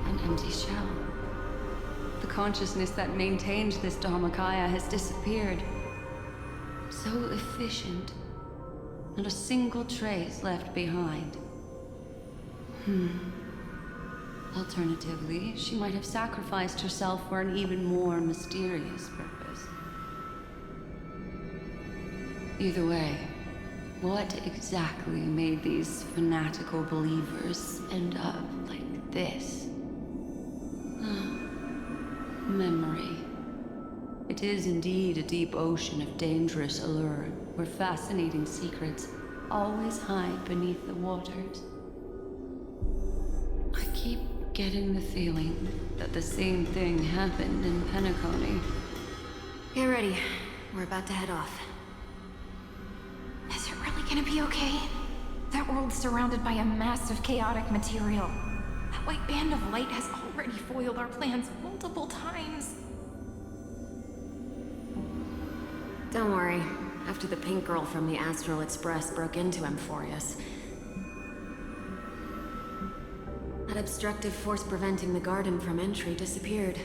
An empty shell. The consciousness that maintained this Dharmakaya has disappeared. So efficient. Not a single trace left behind. Alternatively, she might have sacrificed herself for an even more mysterious purpose. Either way, what exactly made these fanatical believers end up like this? Memory. It is indeed a deep ocean of dangerous allure, where fascinating secrets always hide beneath the waters. I keep getting the feeling that the same thing happened in Penacony. Get ready. We're about to head off. Is it really gonna be okay? That world's surrounded by a mass of chaotic material. That white band of light has already foiled our plans multiple times. Don't worry. After the pink girl from the Astral Express broke into Amphorius, that obstructive force preventing the garden from entry disappeared.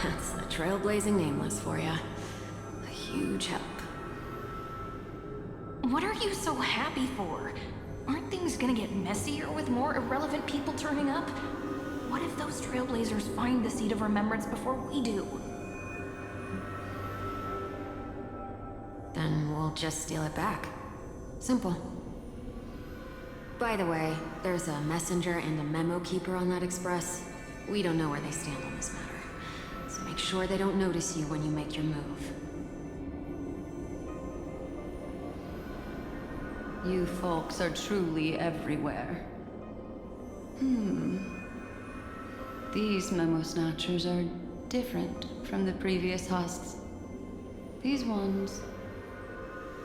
That's the trailblazing Nameless for ya. A huge help. What are you so happy for? Aren't things gonna get messier with more irrelevant people turning up? What if those trailblazers find the Seed of Remembrance before we do? Then we'll just steal it back. Simple. By the way, there's a messenger and a memo keeper on that express. We don't know where they stand on this matter, so make sure they don't notice you when you make your move. You folks are truly everywhere. These memo snatchers are different from the previous husks. These ones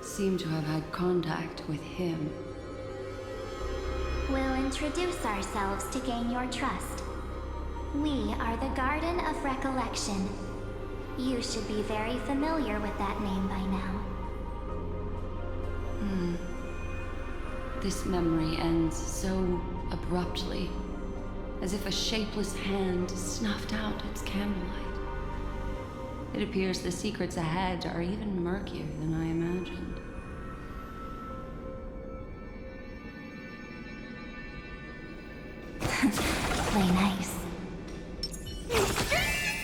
seem to have had contact with him. We'll introduce ourselves to gain your trust. We are the Garden of Recollection. You should be very familiar with that name by now. This memory ends so abruptly, as if a shapeless hand snuffed out its candlelight. It appears the secrets ahead are even murkier than I imagined. Play nice.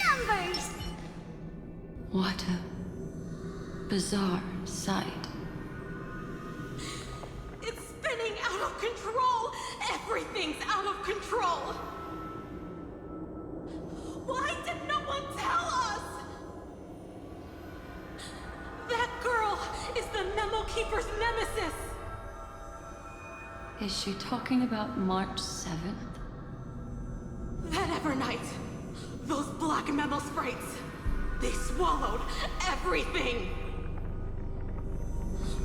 Numbers! What a bizarre sight. It's spinning out of control! Everything's out of control! Why did no one tell us? That girl is the Memo Keeper's nemesis! Is she talking about March 7th? That Evernight, those black Memo sprites, they swallowed everything!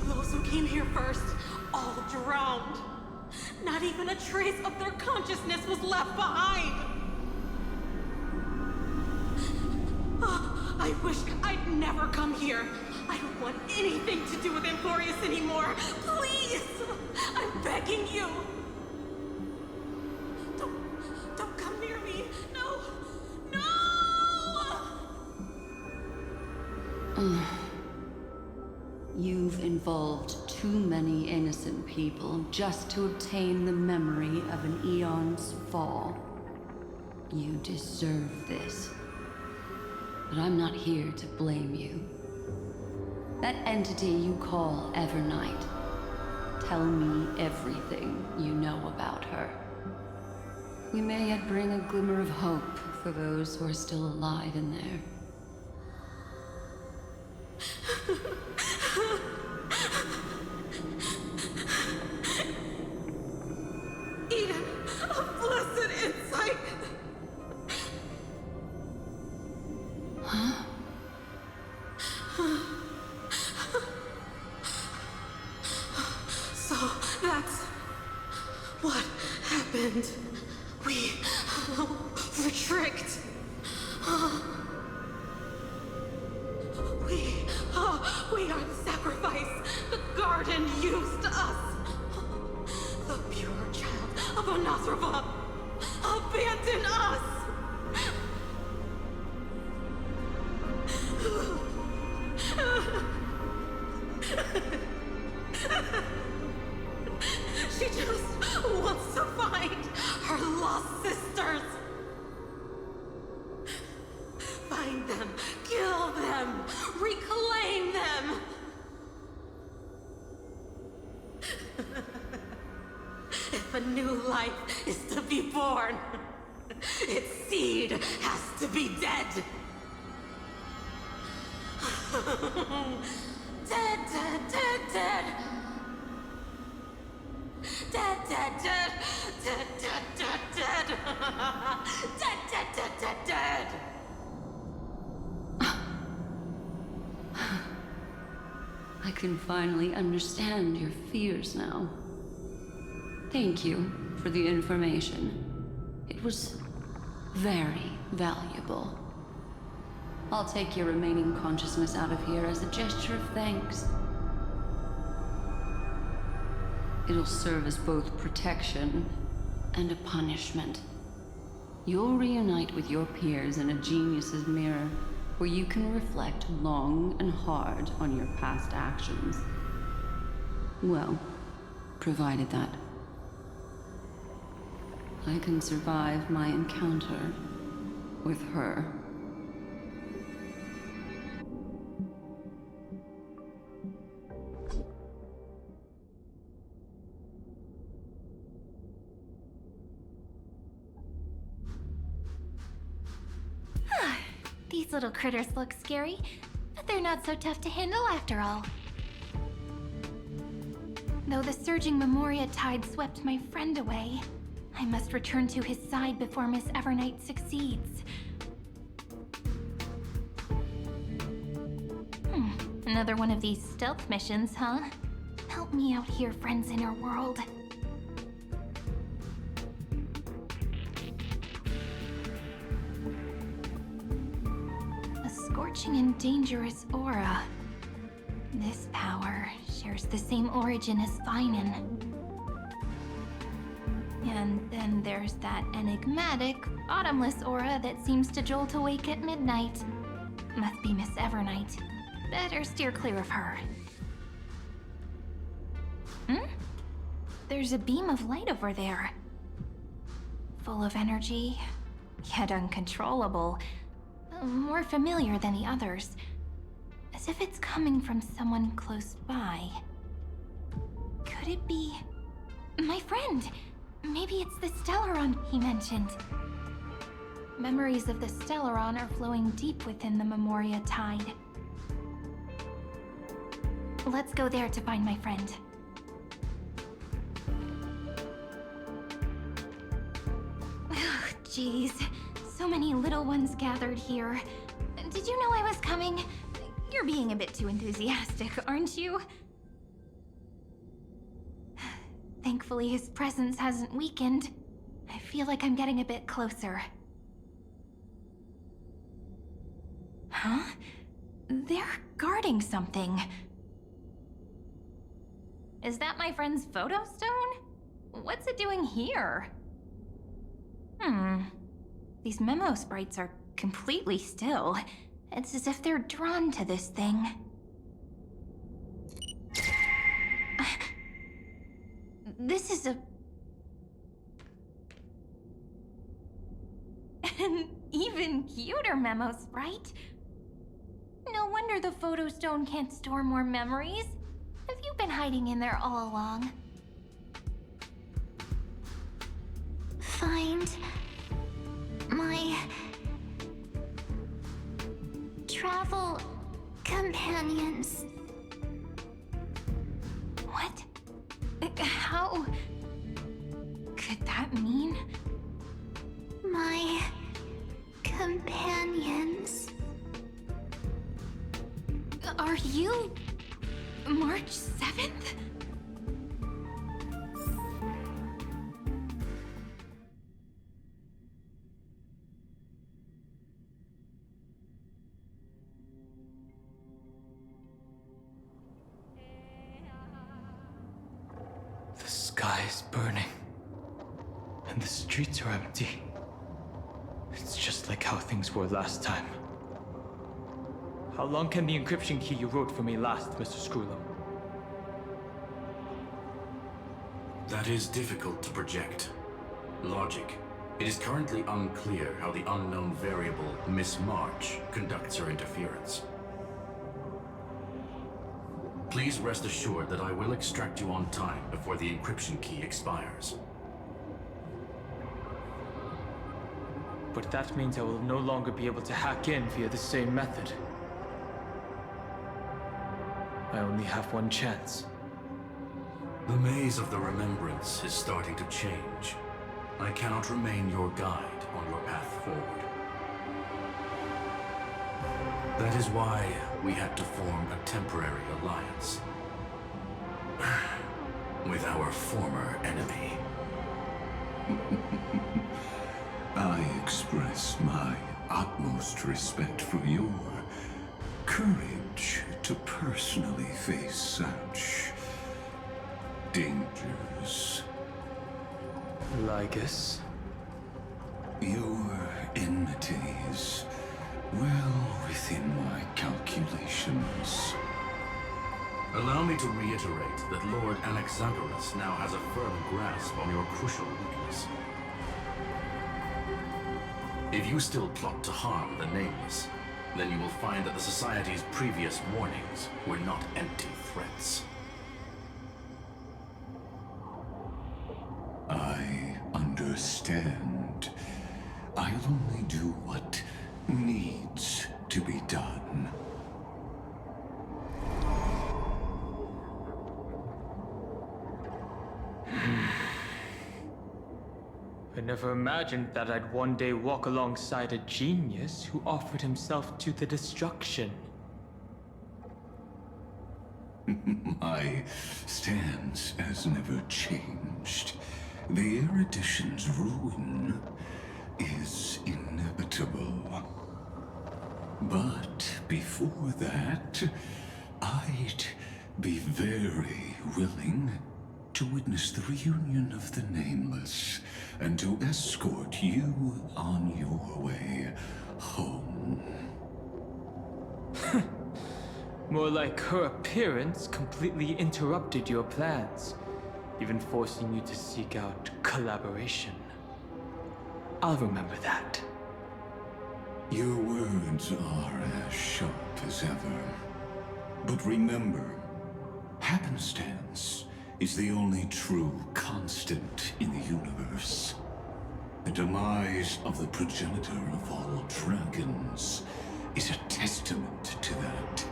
Those who came here first, all drowned. Not even a trace of their consciousness was left behind! I wish I'd never come here. I don't want anything to do with Amphorius anymore. Please! I'm begging you! Don't come near me! No! No! You've involved too many innocent people just to obtain the memory of an eon's fall. You deserve this. But I'm not here to blame you. That entity you call Evernight, tell me everything you know about her. We may yet bring a glimmer of hope for those who are still alive in there. Eden, a blessed insight! So that's what happened. We were tricked. We are the sacrifice the garden used Nasrava, abandon us! She just wants to find her lost sisters. Find them, kill them, reclaim them. If a new life is to be born, its seed has to be dead. Dead, dead, dead, dead. Dead, dead, dead. Dead, dead, dead, dead. Dead, dead, dead, dead, dead. I can finally understand your fears now. Thank you for the information. It was very valuable. I'll take your remaining consciousness out of here as a gesture of thanks. It'll serve as both protection and a punishment. You'll reunite with your peers in a genius's mirror, where you can reflect long and hard on your past actions. Well, provided that I can survive my encounter with her. These little critters look scary, but they're not so tough to handle after all. Though the surging Memoria tide swept my friend away, I must return to his side before Miss Evernight succeeds. Another one of these stealth missions, huh? Help me out here, friends in her world. A scorching and dangerous aura. This power shares the same origin as Finan. And then there's that enigmatic, bottomless aura that seems to jolt awake at midnight. Must be Miss Evernight. Better steer clear of her. There's a beam of light over there. Full of energy, yet uncontrollable. More familiar than the others. As if it's coming from someone close by. Could it be... my friend? Maybe it's the Stellaron he mentioned. Memories of the Stellaron are flowing deep within the Memoria tide. Let's go there to find my friend. Jeez, so many little ones gathered here. Did you know I was coming? You're being a bit too enthusiastic, aren't you? Thankfully, his presence hasn't weakened. I feel like I'm getting a bit closer. Huh? They're guarding something. Is that my friend's photo stone? What's it doing here? These memo sprites are completely still. It's as if they're drawn to this thing. This is an even cuter memo sprite. No wonder the photo stone can't store more memories. Have you been hiding in there all along? Find my travel companions. What? How could that mean? My companions. Are you March 7th? The sky is burning. And the streets are empty. It's just like how things were last time. How long can the encryption key you wrote for me last, Mr. Screwlam? That is difficult to project. Logic. It is currently unclear how the unknown variable, Miss March, conducts her interference. Please rest assured that I will extract you on time before the encryption key expires. But that means I will no longer be able to hack in via the same method. I only have one chance. The maze of the Remembrance is starting to change. I cannot remain your guide on your path forward. That is why we had to form a temporary alliance with our former enemy. I express my utmost respect for your courage to personally face such dangers. Lygus? Your enmity is well within my calculations. Allow me to reiterate that Lord Anaxagoras now has a firm grasp on your crucial weakness. If you still plot to harm the Nameless, then you will find that the Society's previous warnings were not empty threats. I understand. I'll only do what needs to be done. I never imagined that I'd one day walk alongside a genius who offered himself to the destruction. My stance has never changed. The erudition's ruin is inevitable. But before that, I'd be very willing to witness the reunion of the Nameless and to escort you on your way home. More like her appearance completely interrupted your plans, even forcing you to seek out collaboration. I'll remember that. Your words are as sharp as ever. But remember, happenstance is the only true constant in the universe. The demise of the progenitor of all dragons is a testament to that.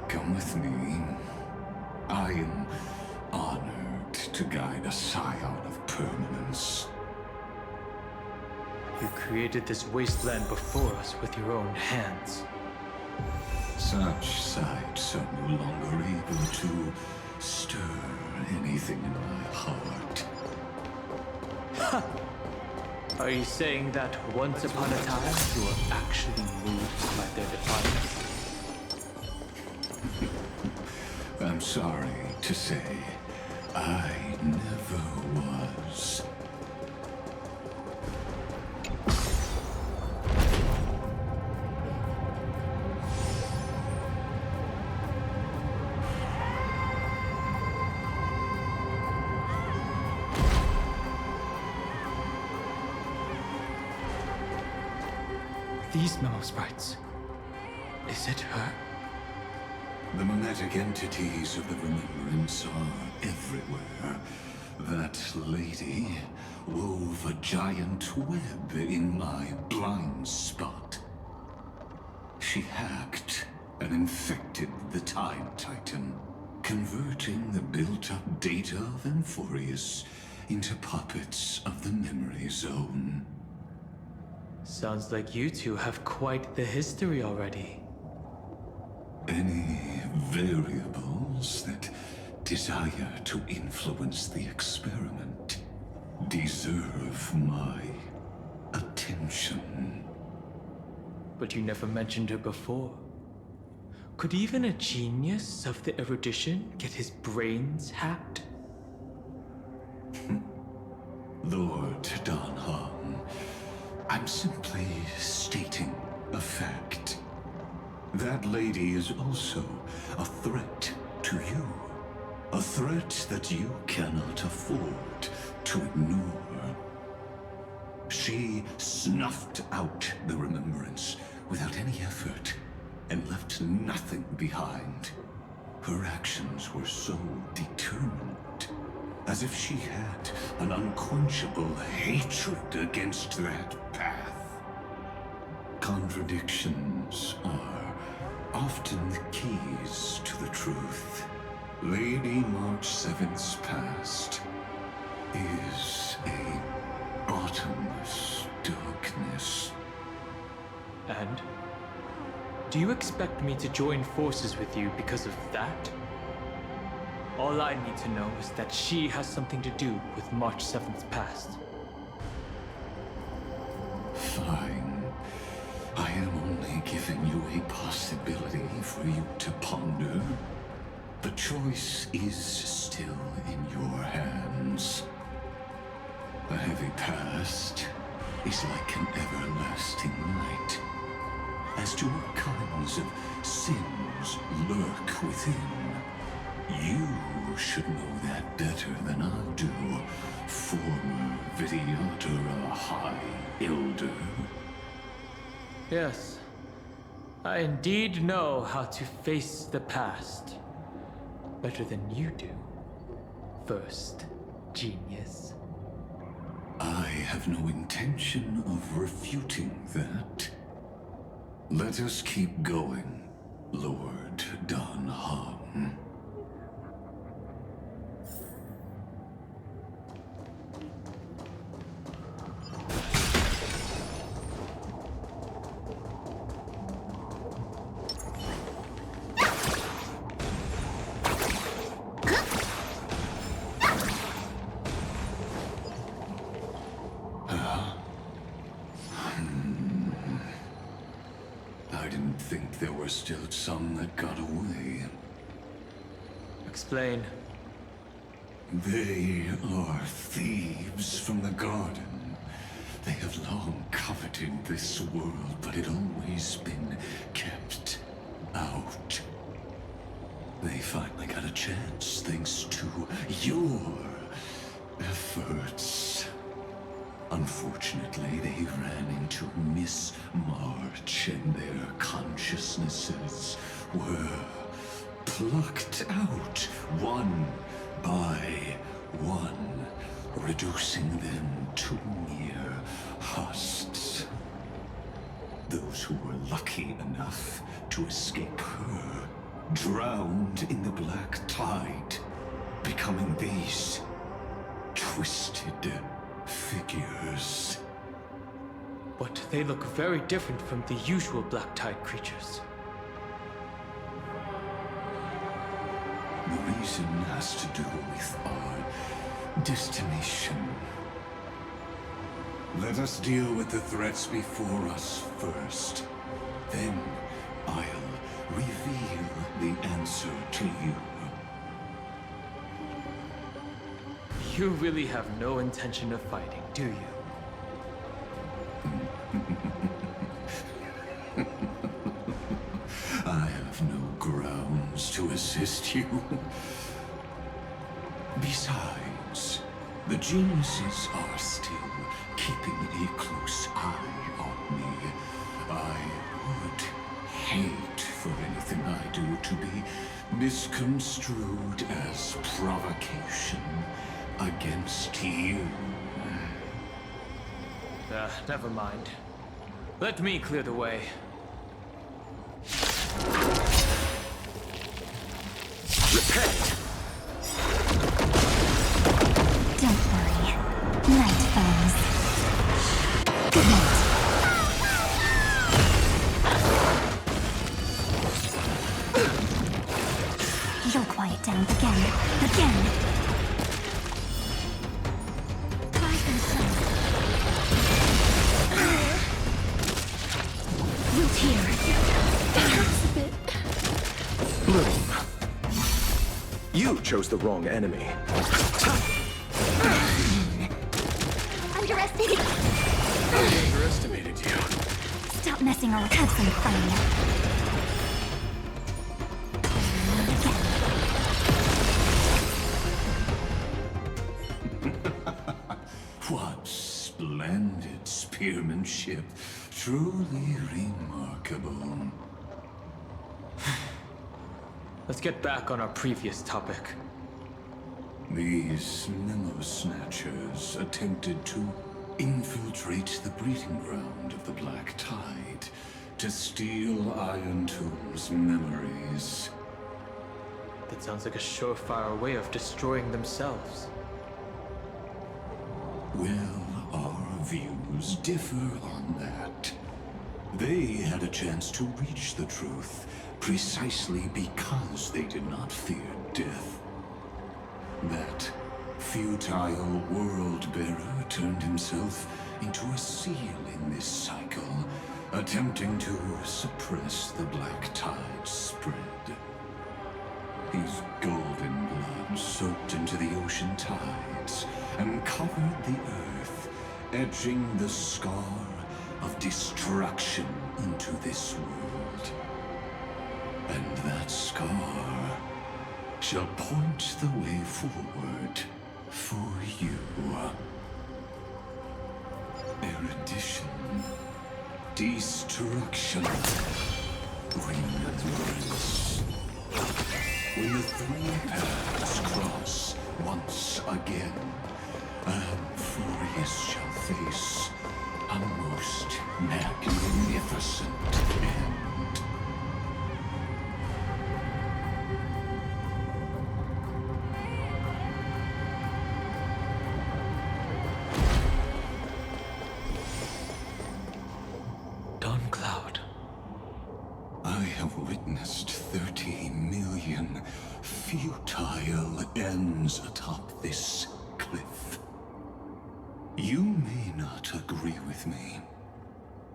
Come with me. I am honored to guide a scion of permanence. You created this wasteland before us with your own hands. Such sights are no longer able to stir anything in my heart. Are you saying that once upon a time you were actually moved by their defiance? I'm sorry to say, I never was. These memo sprites. Is it her? The mimetic entities of the Remembrance are everywhere. That lady wove a giant web in my blind spot. She hacked and infected the Time Titan, converting the built-up data of Amphorius into puppets of the Memory Zone. Sounds like you two have quite the history already. Any variables that desire to influence the experiment deserve my attention. But you never mentioned her before. Could even a genius of the erudition get his brains hacked? Lord Dan Heng, I'm simply stating a fact. That lady is also a threat to you. A threat that you cannot afford to ignore. She snuffed out the remembrance without any effort and left nothing behind. Her actions were so determined, as if she had an unquenchable hatred against that path. Contradictions are often the keys to the truth. Lady March 7th's past is a bottomless darkness. And? Do you expect me to join forces with you because of that? All I need to know is that she has something to do with March 7th's past. Fine. I am only giving you a possibility for you to ponder. The choice is still in your hands. A heavy past is like an everlasting night. As to what kinds of sins lurk within, you should know that better than I do, former Vidyadhara High Elder. Yes, I indeed know how to face the past. Better than you do, First Genius. I have no intention of refuting that. Let us keep going, Lord Dan Heng. I didn't think there were still some that got away. Explain. They are thieves from the garden. They have long coveted this world, but it always been kept out. They finally got a chance thanks to your efforts. Unfortunately, they ran into Miss March and their consciousnesses were plucked out one by one, reducing them to mere husks. Those who were lucky enough to escape her drowned in the black tide, becoming these twisted figures. But they look very different from the usual Black Tide creatures. The reason has to do with our destination. Let us deal with the threats before us first. Then I'll reveal the answer to you. You really have no intention of fighting, do you? I have no grounds to assist you. Besides, the geniuses are still keeping a close eye on me. I would hate for anything I do to be misconstrued as provocation against you. Never mind. Let me clear the way. Repent! Don't worry. Night falls. Good night. You'll quiet down again. Again. Rise and sun. Wilt here. It hurts a bit. Bloom. You chose the wrong enemy. interested? I underestimated you. Stop messing around. Have some fun. What splendid spearmanship. Truly remarkable. Let's get back on our previous topic. These memo snatchers attempted to infiltrate the breeding ground of the Black Tide to steal Iron Tomb's memories. That sounds like a surefire way of destroying themselves. Well, our views differ on that. They had a chance to reach the truth precisely because they did not fear death. That futile world-bearer turned himself into a seal in this cycle, attempting to suppress the Black Tide's spread. His golden blood soaked into the ocean tides and covered the earth, etching the scar of destruction into this world. And that scar shall point the way forward for you. Erudition, destruction, remembrance. When the three paths cross once again, Furious shall face a most magnificent end. Dawn Cloud. I have witnessed 30 million futile ends atop this cliff. You may not agree with me,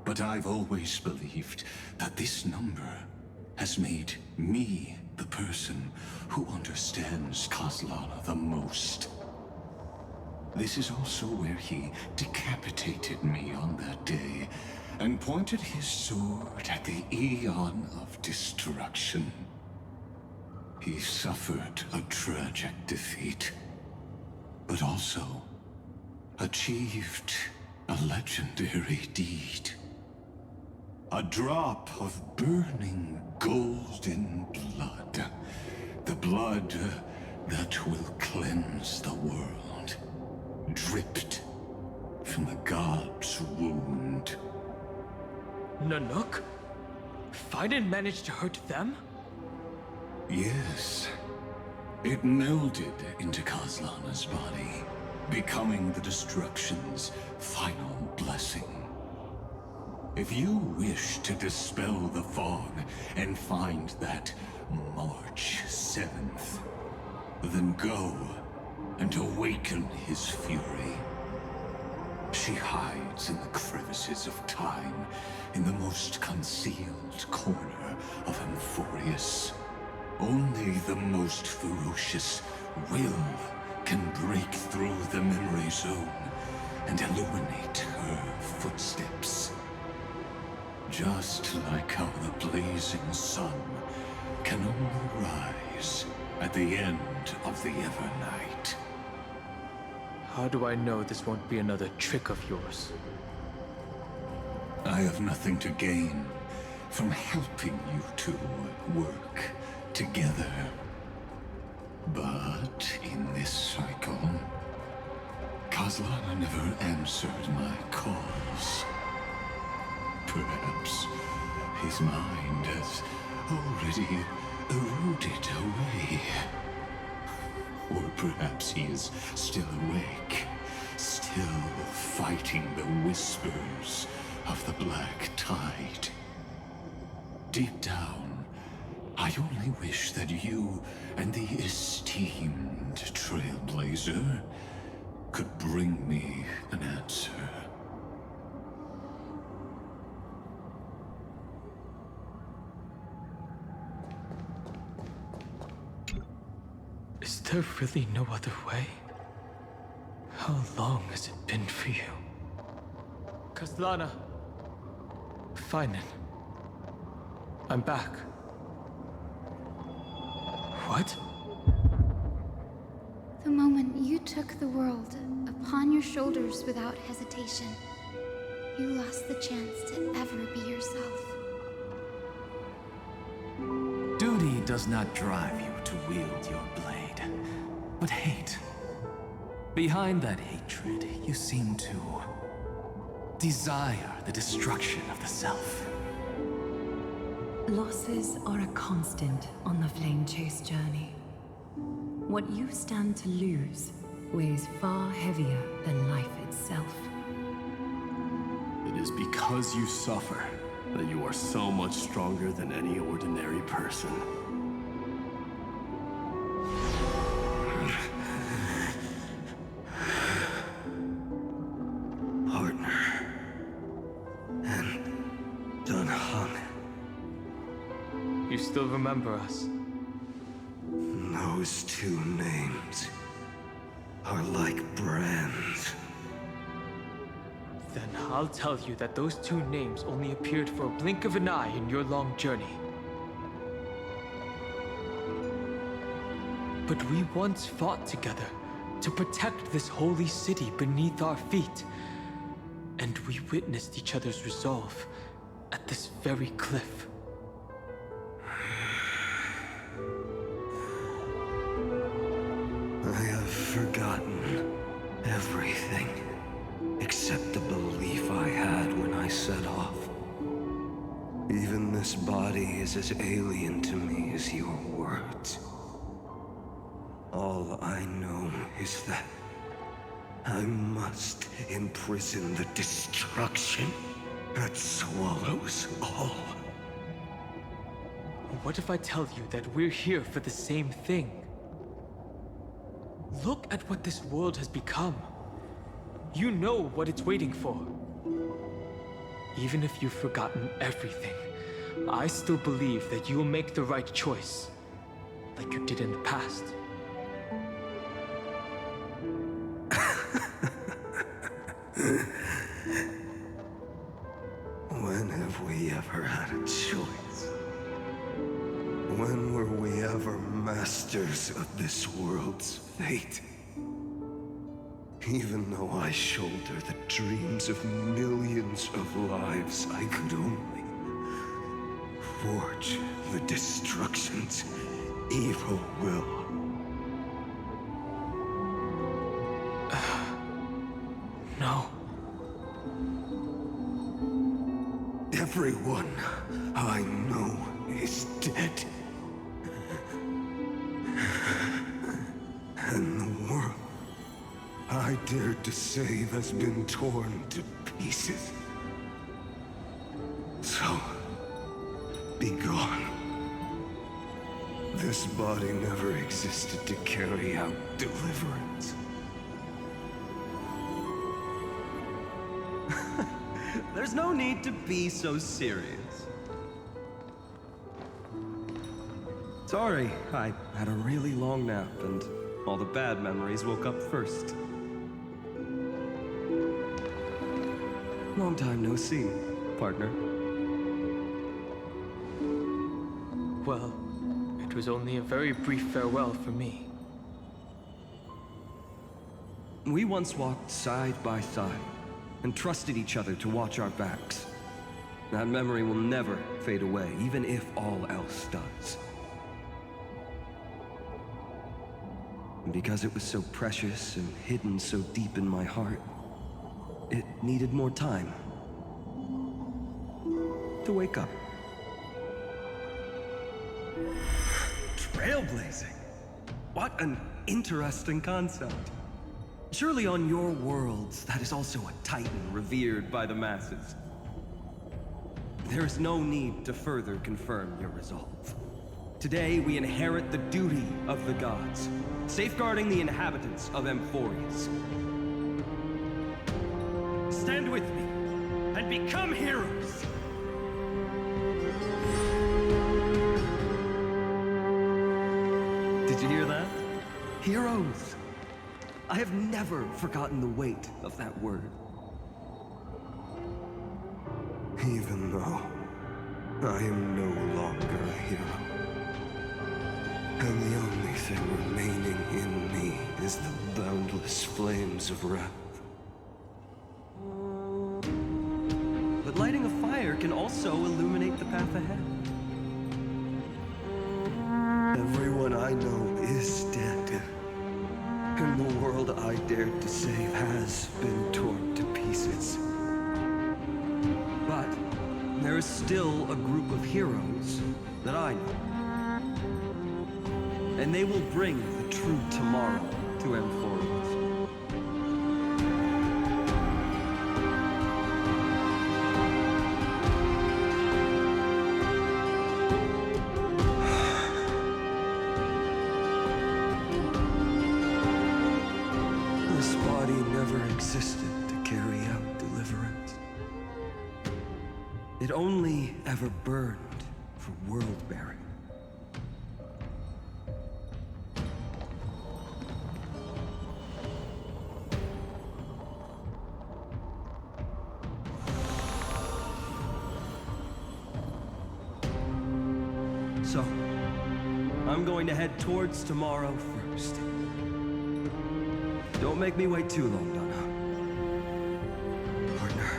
but I've always believed that this number has made me the person who understands Kozlana the most. This is also where he decapitated me on that day and pointed his sword at the Eon of Destruction. He suffered a tragic defeat, but also achieved a legendary deed. A drop of burning golden blood. The blood that will cleanse the world. Dripped from the god's wound. Nanook? Fiden managed to hurt them? Yes. It melded into Kozlana's body, becoming the Destruction's final blessing. If you wish to dispel the fog and find that March 7th, then go and awaken his fury. She hides in the crevices of time, in the most concealed corner of Amphorius. Only the most ferocious will can break through the memory zone and illuminate her footsteps. Just like how the blazing sun can only rise at the end of the Evernight. How do I know this won't be another trick of yours? I have nothing to gain from helping you two work together. But in this cycle, Kozlana never answered my calls. Perhaps his mind has already eroded away. Or perhaps he is still awake, still fighting the whispers of the Black Tide. Deep down, I only wish that you and the esteemed Trailblazer could bring me an answer. Is there really no other way? How long has it been for you? Castellana. Fine then. I'm back. What? The moment you took the world upon your shoulders without hesitation, you lost the chance to ever be yourself. Duty does not drive you to wield your blade, but hate. Behind that hatred, you seem to desire the destruction of the self. Losses are a constant on the Flame Chase journey. What you stand to lose weighs far heavier than life itself. It is because you suffer that you are so much stronger than any ordinary person. Partner. And Dunhong. You still remember us? Those two names are like brands. Then I'll tell you that those two names only appeared for a blink of an eye in your long journey. But we once fought together to protect this holy city beneath our feet. And we witnessed each other's resolve at this very cliff. I have forgotten everything except the belief I had when I set off. Even this body is as alien to me as your words. All I know is that I must imprison the destruction that swallows all. What if I tell you that we're here for the same thing? Look at what this world has become. You know what it's waiting for. Even if you've forgotten everything, I still believe that you'll make the right choice, like you did in the past. When have we ever had a choice? When were we ever masters of this world's fate? Even though I shoulder the dreams of millions of lives, I could only forge the destruction's evil will. No. Everyone I know is dead. And the world I dared to save has been torn to pieces. So, be gone. This body never existed to carry out deliverance. There's no need to be so serious. Sorry, I had a really long nap and all the bad memories woke up first. Long time no see, partner. Well, it was only a very brief farewell for me. We once walked side by side and trusted each other to watch our backs. That memory will never fade away, even if all else does. And because it was so precious and hidden so deep in my heart, it needed more time to wake up. Trailblazing? What an interesting concept. Surely on your worlds, that is also a titan revered by the masses. There is no need to further confirm your resolve. Today, we inherit the duty of the gods, safeguarding the inhabitants of Amphorius. Stand with me, and become heroes! Did you hear that? Heroes! I have never forgotten the weight of that word. Even though I am no longer a hero. And the only thing remaining in me is the boundless flames of wrath. But lighting a fire can also illuminate the path ahead. Everyone I know is dead. And the world I dared to save has been torn to pieces. But there is still a group of heroes that I know. And they will bring the true tomorrow to Amphorius. This body never existed to carry out deliverance. It only ever burned for world-bearing. So, I'm going to head towards tomorrow first. Don't make me wait too long, Donna. Partner.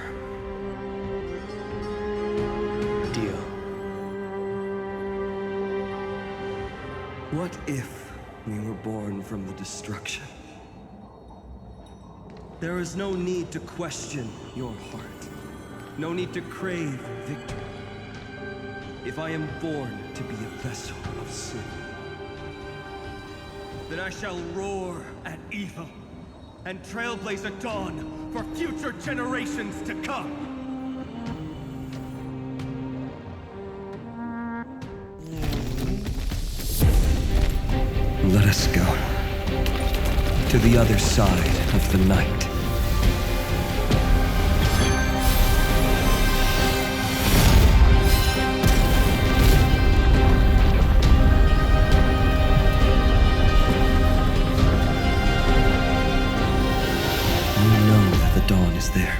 Deal. What if we were born from the destruction? There is no need to question your heart. No need to crave victory. If I am born to be a vessel of sin, then I shall roar at evil and trailblaze a dawn for future generations to come. Let us go to the other side of the night. Dawn is there,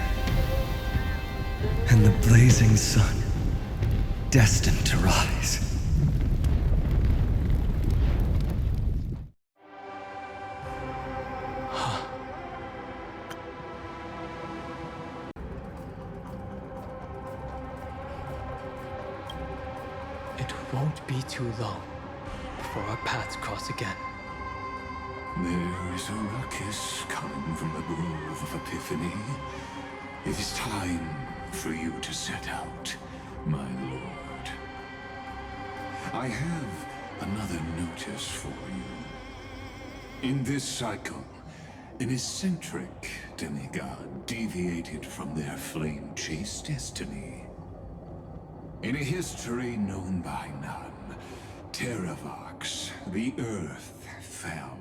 and the blazing sun, destined to rise. It won't be too long before our paths cross again. There is a ruckus coming from the Grove of Epiphany. It is time for you to set out, my lord. I have another notice for you. In this cycle, an eccentric demigod deviated from their flame-chased destiny. In a history known by none, Terravox, the Earth, fell.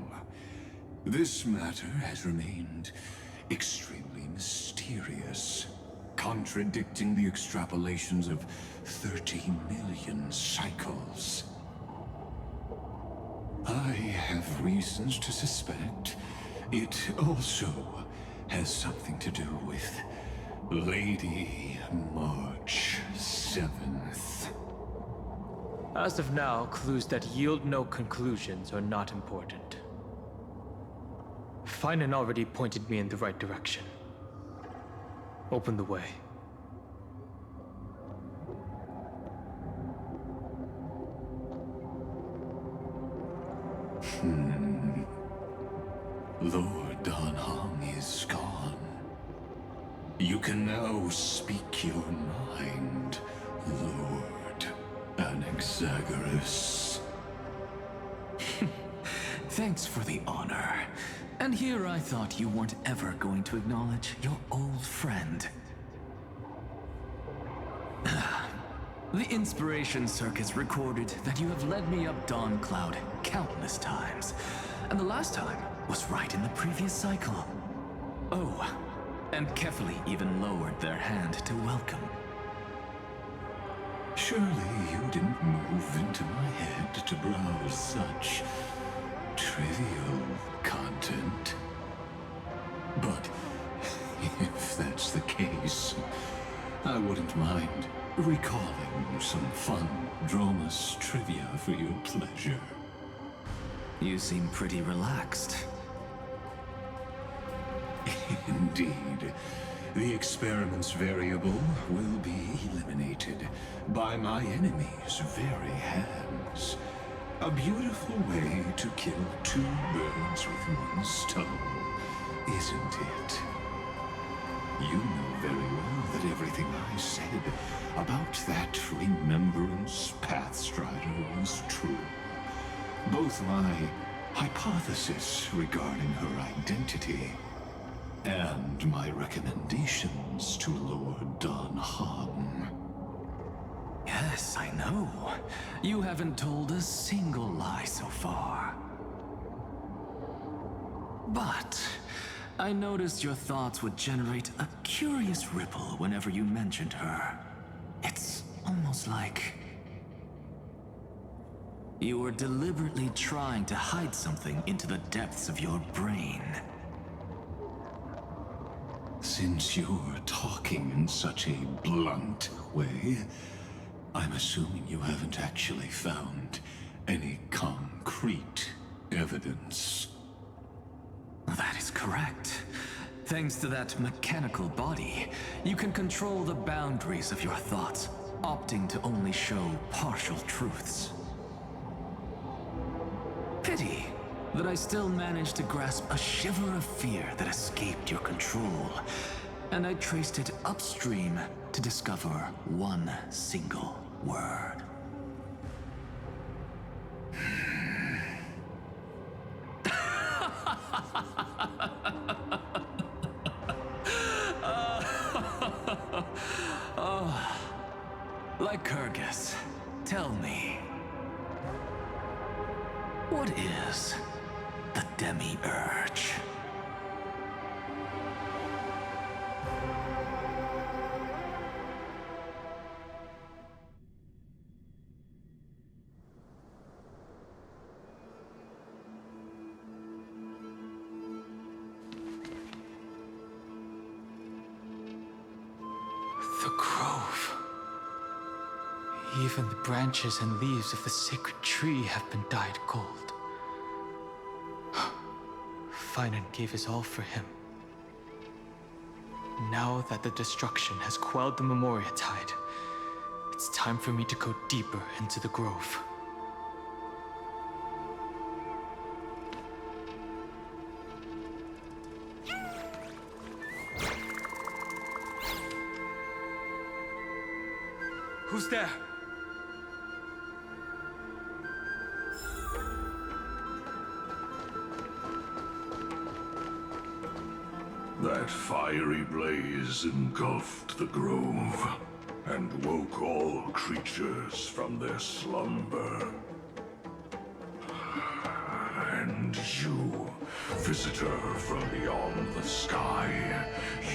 This matter has remained extremely mysterious, contradicting the extrapolations of 30 million cycles. I have reasons to suspect it also has something to do with Lady March 7th. As of now, clues that yield no conclusions are not important. Finan already pointed me in the right direction. Open the way. Lord Danhong is gone. You can now speak your mind, Lord Anaxagoras. Thanks for the honor. And here I thought you weren't ever going to acknowledge your old friend. The Inspiration Circus recorded that you have led me up Dawn Cloud countless times. And the last time was right in the previous cycle. Oh, and Kefali even lowered their hand to welcome. Surely you didn't move into my head to browse such trivial content. But if that's the case, I wouldn't mind recalling some fun Dromus trivia for your pleasure. You seem pretty relaxed. Indeed. The experiment's variable will be eliminated by my enemy's very hands. A beautiful way to kill two birds with one stone, isn't it? You know very well that everything I said about that Remembrance Pathstrider was true. Both my hypothesis regarding her identity and my recommendations to Lord Don Hahn. Yes, I know. You haven't told a single lie so far. But I noticed your thoughts would generate a curious ripple whenever you mentioned her. It's almost like you were deliberately trying to hide something into the depths of your brain. Since you're talking in such a blunt way, I'm assuming you haven't actually found any concrete evidence. That is correct. Thanks to that mechanical body, you can control the boundaries of your thoughts, opting to only show partial truths. Pity that I still managed to grasp a shiver of fear that escaped your control, and I traced it upstream to discover one single word. Lycurgus, tell me, what is the Demiurge? The grove. Even the branches and leaves of the sacred tree have been dyed gold. Finan gave his all for him. Now that the destruction has quelled the Memoria Tide, it's time for me to go deeper into the grove. Who's there? That fiery blaze engulfed the grove and woke all creatures from their slumber. And you, visitor from beyond the sky,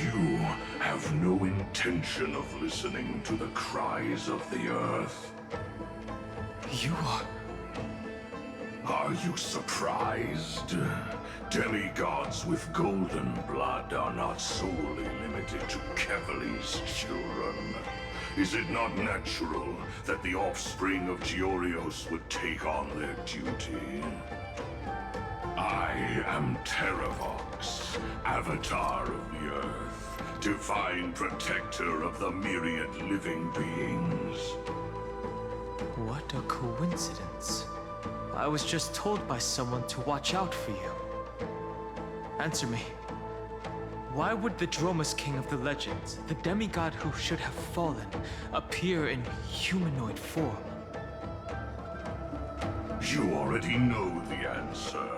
you have no intention of listening to the cries of the earth. You are... Are you surprised? Demigods with golden blood are not solely limited to Kevali's children. Is it not natural that the offspring of Georios would take on their duty? I am Terravox, Avatar of the Earth, divine protector of the myriad living beings. What a coincidence. I was just told by someone to watch out for you. Answer me. Why would the Dromus King of the legends, the demigod who should have fallen, appear in humanoid form? You already know the answer.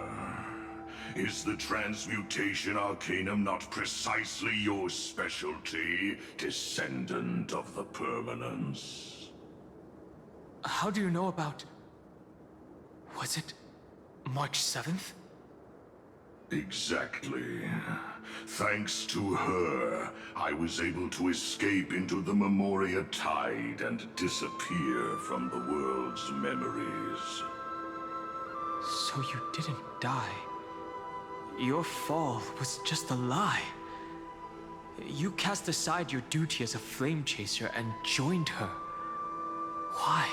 Is the Transmutation Arcanum not precisely your specialty, descendant of the Permanence? How do you know about... Was it March 7th? Exactly. Thanks to her, I was able to escape into the Memoria Tide and disappear from the world's memories. So you didn't die. Your fall was just a lie. You cast aside your duty as a flame chaser and joined her. Why?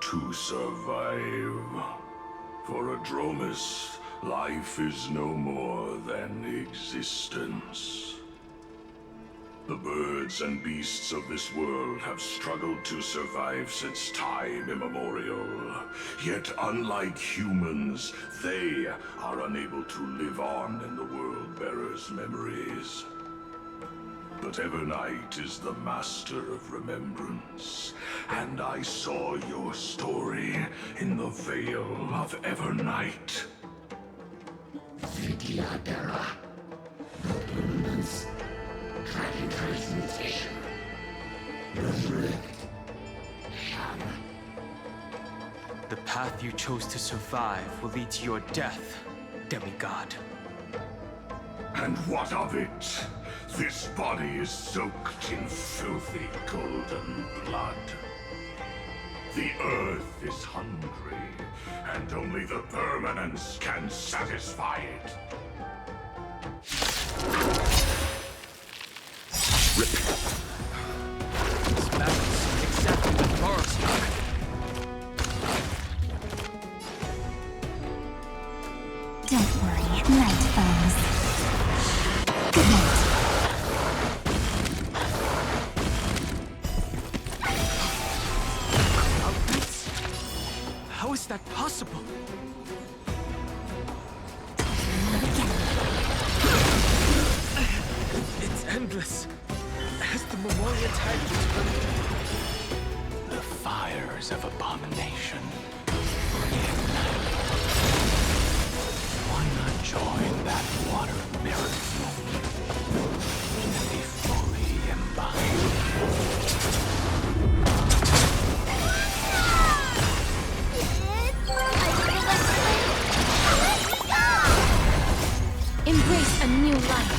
To survive. For Adromus, life is no more than existence. The birds and beasts of this world have struggled to survive since time immemorial. Yet unlike humans, they are unable to live on in the World-Bearer's memories. But Evernight is the master of remembrance, and I saw your story in the Veil of Evernight. Vidyadhara. The permanence. Dragon transmutation. Resurrect. Shana. The path you chose to survive will lead to your death, demigod. And what of it? This body is soaked in filthy golden blood. The earth is hungry, and only the permanence can satisfy it. Rip. This battle's exactly what Boros took. Don't worry, night falls. Good night. How is that possible? It's endless. As the Memoria tide returns. The fires of abomination. Why not join that water mirror and be fully embodied? Embrace a new life.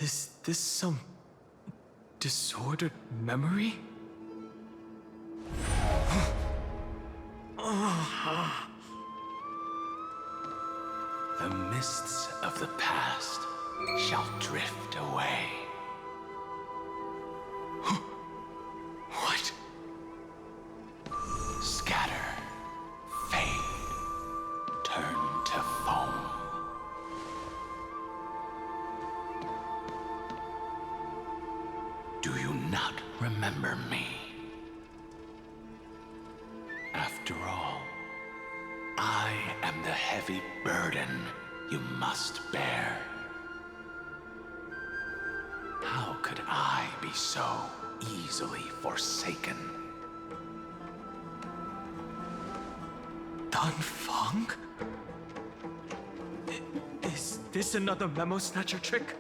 Is this some disordered memory? The mists of the past shall drift away. What? Scatter, fade, turn to foam. Do you not remember me? After all, I am the heavy burden you must bear. How could I be so easily forsaken? Dan Feng? Is this another Memo Snatcher trick?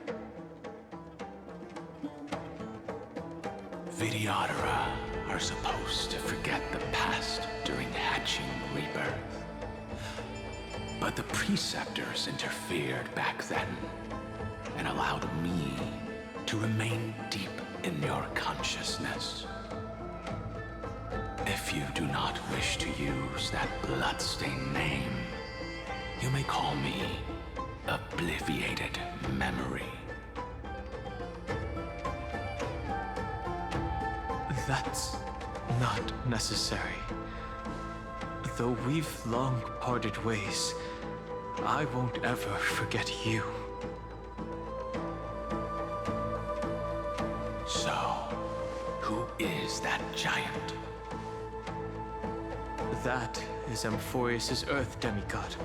Vidyadhara are supposed to forget the past during hatching rebirth. But the Preceptors interfered back then and allowed me to remain deep in your consciousness. If you do not wish to use that bloodstained name, you may call me Obliviated Memory. That's not necessary. Though we've long parted ways, I won't ever forget you. So, who is that giant? That is Amphorius' Earth demigod.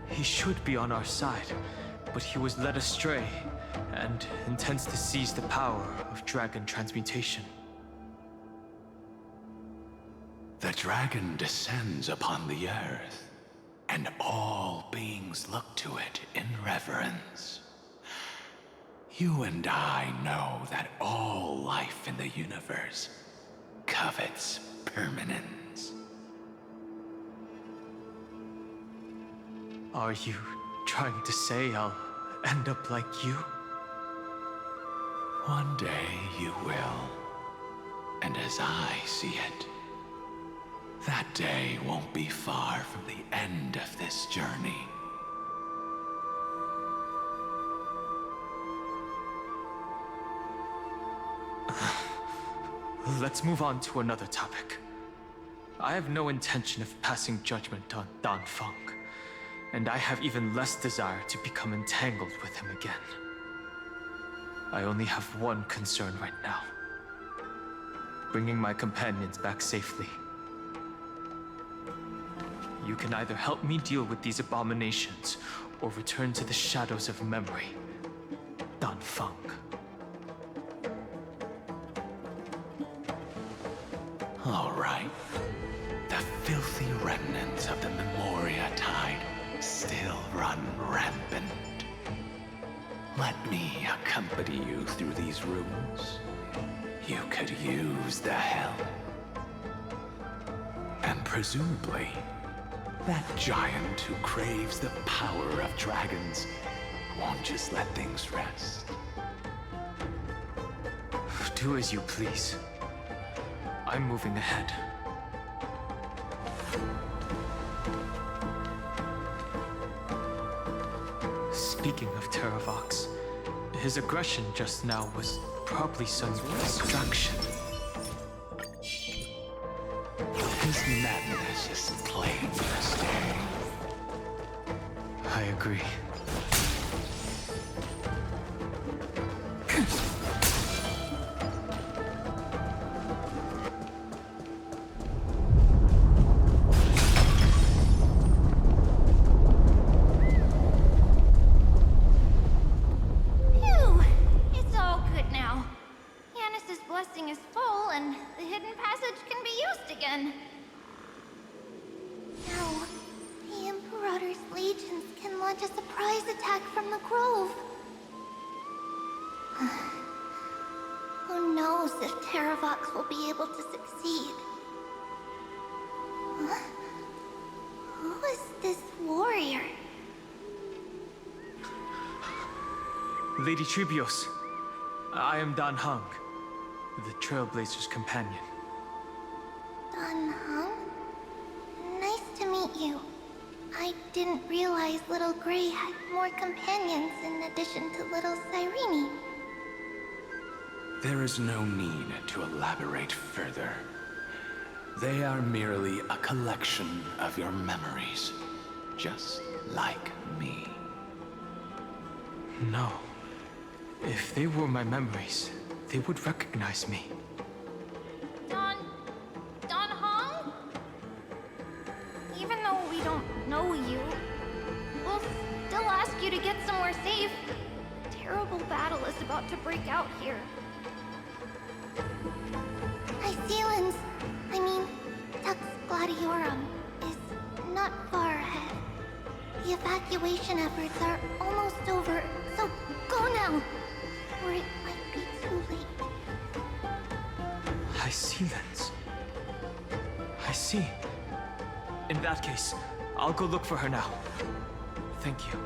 He should be on our side, but he was led astray and intends to seize the power of dragon transmutation. The dragon descends upon the earth, and all beings look to it in reverence. You and I know that all life in the universe covets permanence. Are you trying to say I'll end up like you? One day you will. And as I see it, that day won't be far from the end of this journey. Let's move on to another topic. I have no intention of passing judgment on Dan Feng, and I have even less desire to become entangled with him again. I only have one concern right now: bringing my companions back safely. You can either help me deal with these abominations, or return to the shadows of memory. Dan Feng. All right. The filthy remnants of the Memoria Tide still run rampant. Let me accompany you through these rooms. You could use the help. And presumably, that giant who craves the power of dragons won't just let things rest. Do as you please. I'm moving ahead. Speaking of Terravox, his aggression just now was probably some distraction. His madness is plain to stay. I agree. Phew! It's all good now. Yanis's blessing is full, and the hidden passage can be used again. Now, the Imperator's legions can launch a surprise attack from the grove. Who knows if Terravox will be able to succeed? Huh? Who is this warrior? Lady Tribios, I am Dan Heng, the Trailblazer's companion. Dan Heng? Nice to meet you. I didn't realize Little Gray had more companions in addition to Little Cyrene. There is no need to elaborate further. They are merely a collection of your memories, just like me. No. If they were my memories, they would recognize me. Dan Heng? Even though we don't know you, we'll still ask you to get somewhere safe. A terrible battle is about to break out here. Icelands, Tux Gladiorum, is not far ahead. The evacuation efforts are almost over, so go now, or it might be too late. Icelands. I see. In that case, I'll go look for her now. Thank you.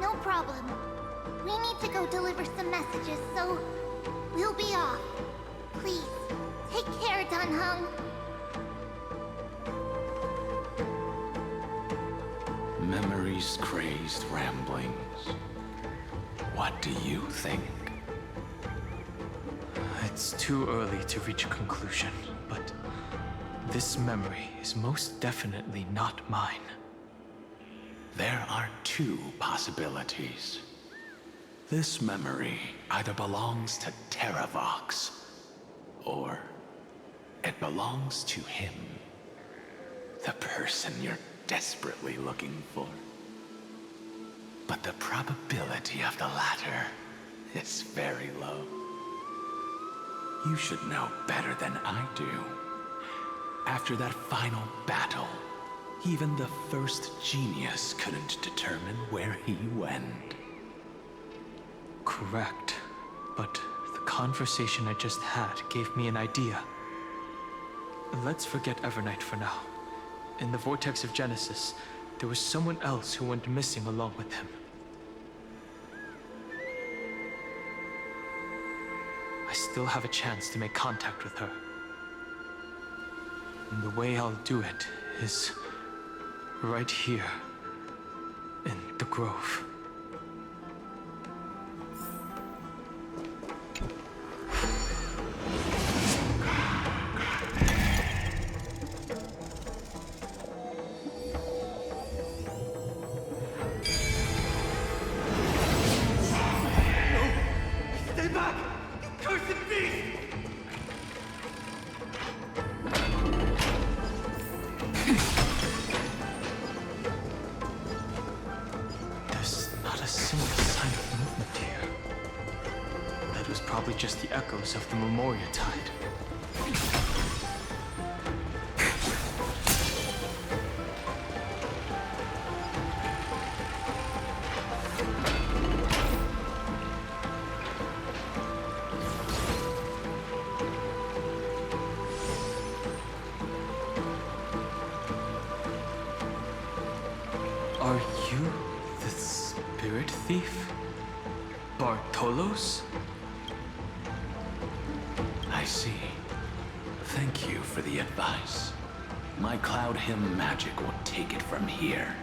No problem. We need to go deliver some messages, so we'll be off. Please, take care, Dan Heng. Memories crazed ramblings. What do you think? It's too early to reach a conclusion, but this memory is most definitely not mine. There are two possibilities. This memory either belongs to Terravox, or it belongs to him. The person you're desperately looking for. But the probability of the latter is very low. You should know better than I do. After that final battle, even the first genius couldn't determine where he went. Correct. But the conversation I just had gave me an idea. Let's forget Evernight for now. In the Vortex of Genesis, there was someone else who went missing along with him. still have a chance to make contact with her. And the way I'll do it is right here in the grove. Probably just the echoes of the Memoria Tide. Are you the spirit thief? Bartolos? I see. Thank you for the advice. My Cloud Hymn magic will take it from here.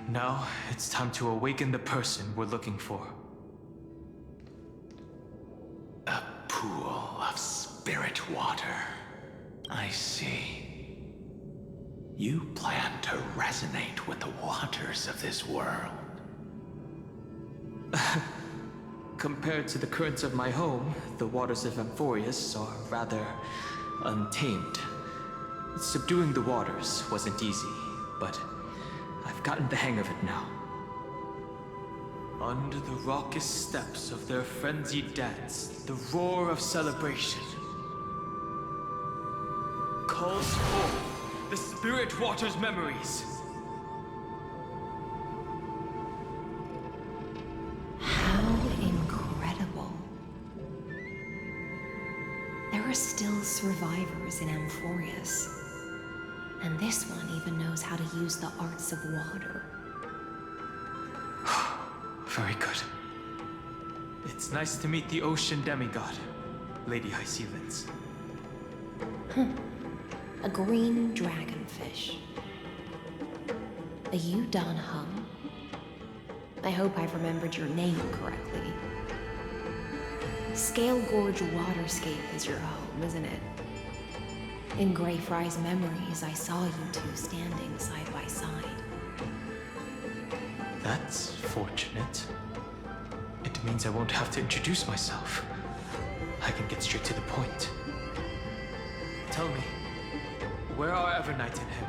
Now, it's time to awaken the person we're looking for. A pool of spirit water. I see. You plan to resonate with the waters of this world. Compared to the currents of my home, the waters of Amphorius are rather untamed. Subduing the waters wasn't easy, but I've gotten the hang of it now. Under the raucous steps of their frenzied dance, the roar of celebration calls forth the Spirit Water's memories. How incredible. There are still survivors in Amphorius. And this one even knows how to use the arts of water. Very good. It's nice to meet the ocean demigod, Lady Hyacinthus. A green dragonfish. A Yudon Hum. I hope I've remembered your name correctly. Scale Gorge Waterscape is your home, isn't it? In Greyfry's memories, I saw you two standing side by side. That's fortunate. It means I won't have to introduce myself. I can get straight to the point. Tell me, where are Evernight and him?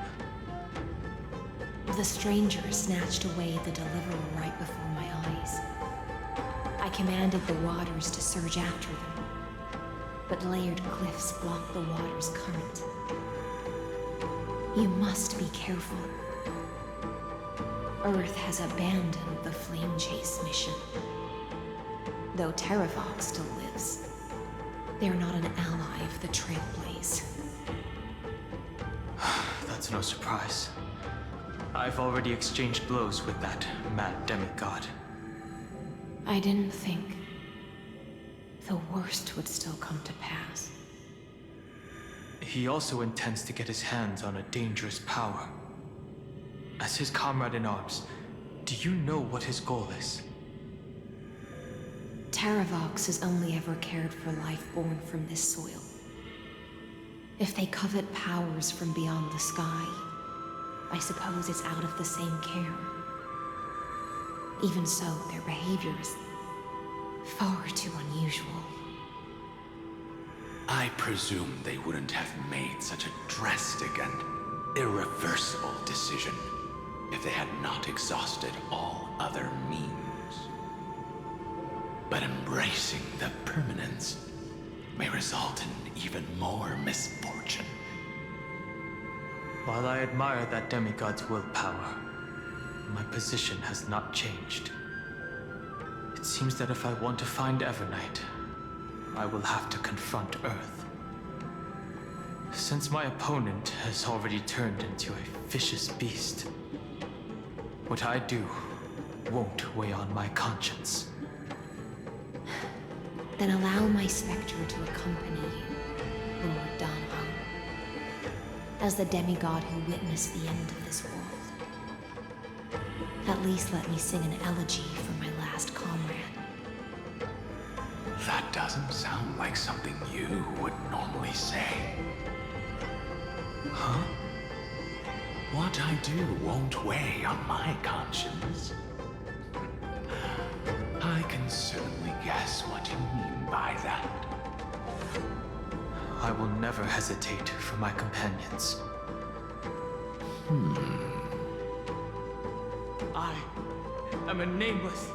The stranger snatched away the deliverer right before my eyes. I commanded the waters to surge after them, but layered cliffs blocked the water's current. You must be careful. Earth has abandoned the Flame Chase mission. Though Terravox still lives, they're not an ally of the Trailblaze. That's no surprise. I've already exchanged blows with that mad demigod. I didn't think the worst would still come to pass. He also intends to get his hands on a dangerous power. As his comrade in arms, do you know what his goal is? Terravox has only ever cared for life born from this soil. If they covet powers from beyond the sky, I suppose it's out of the same care. Even so, their behavior is far too unusual. I presume they wouldn't have made such a drastic and irreversible decision if they had not exhausted all other means. But embracing the permanence may result in even more misfortune. While I admire that demigod's willpower, my position has not changed. It seems that if I want to find Evernight, I will have to confront Earth. Since my opponent has already turned into a vicious beast, what I do won't weigh on my conscience. Then allow my specter to accompany you, Lord Danho, as the demigod who witnessed the end of this world. At least let me sing an elegy for my last comrade. That doesn't sound like something you would normally say. Huh? What I do won't weigh on my conscience. I can certainly guess what you mean by that. I will never hesitate for my companions. I am a nameless.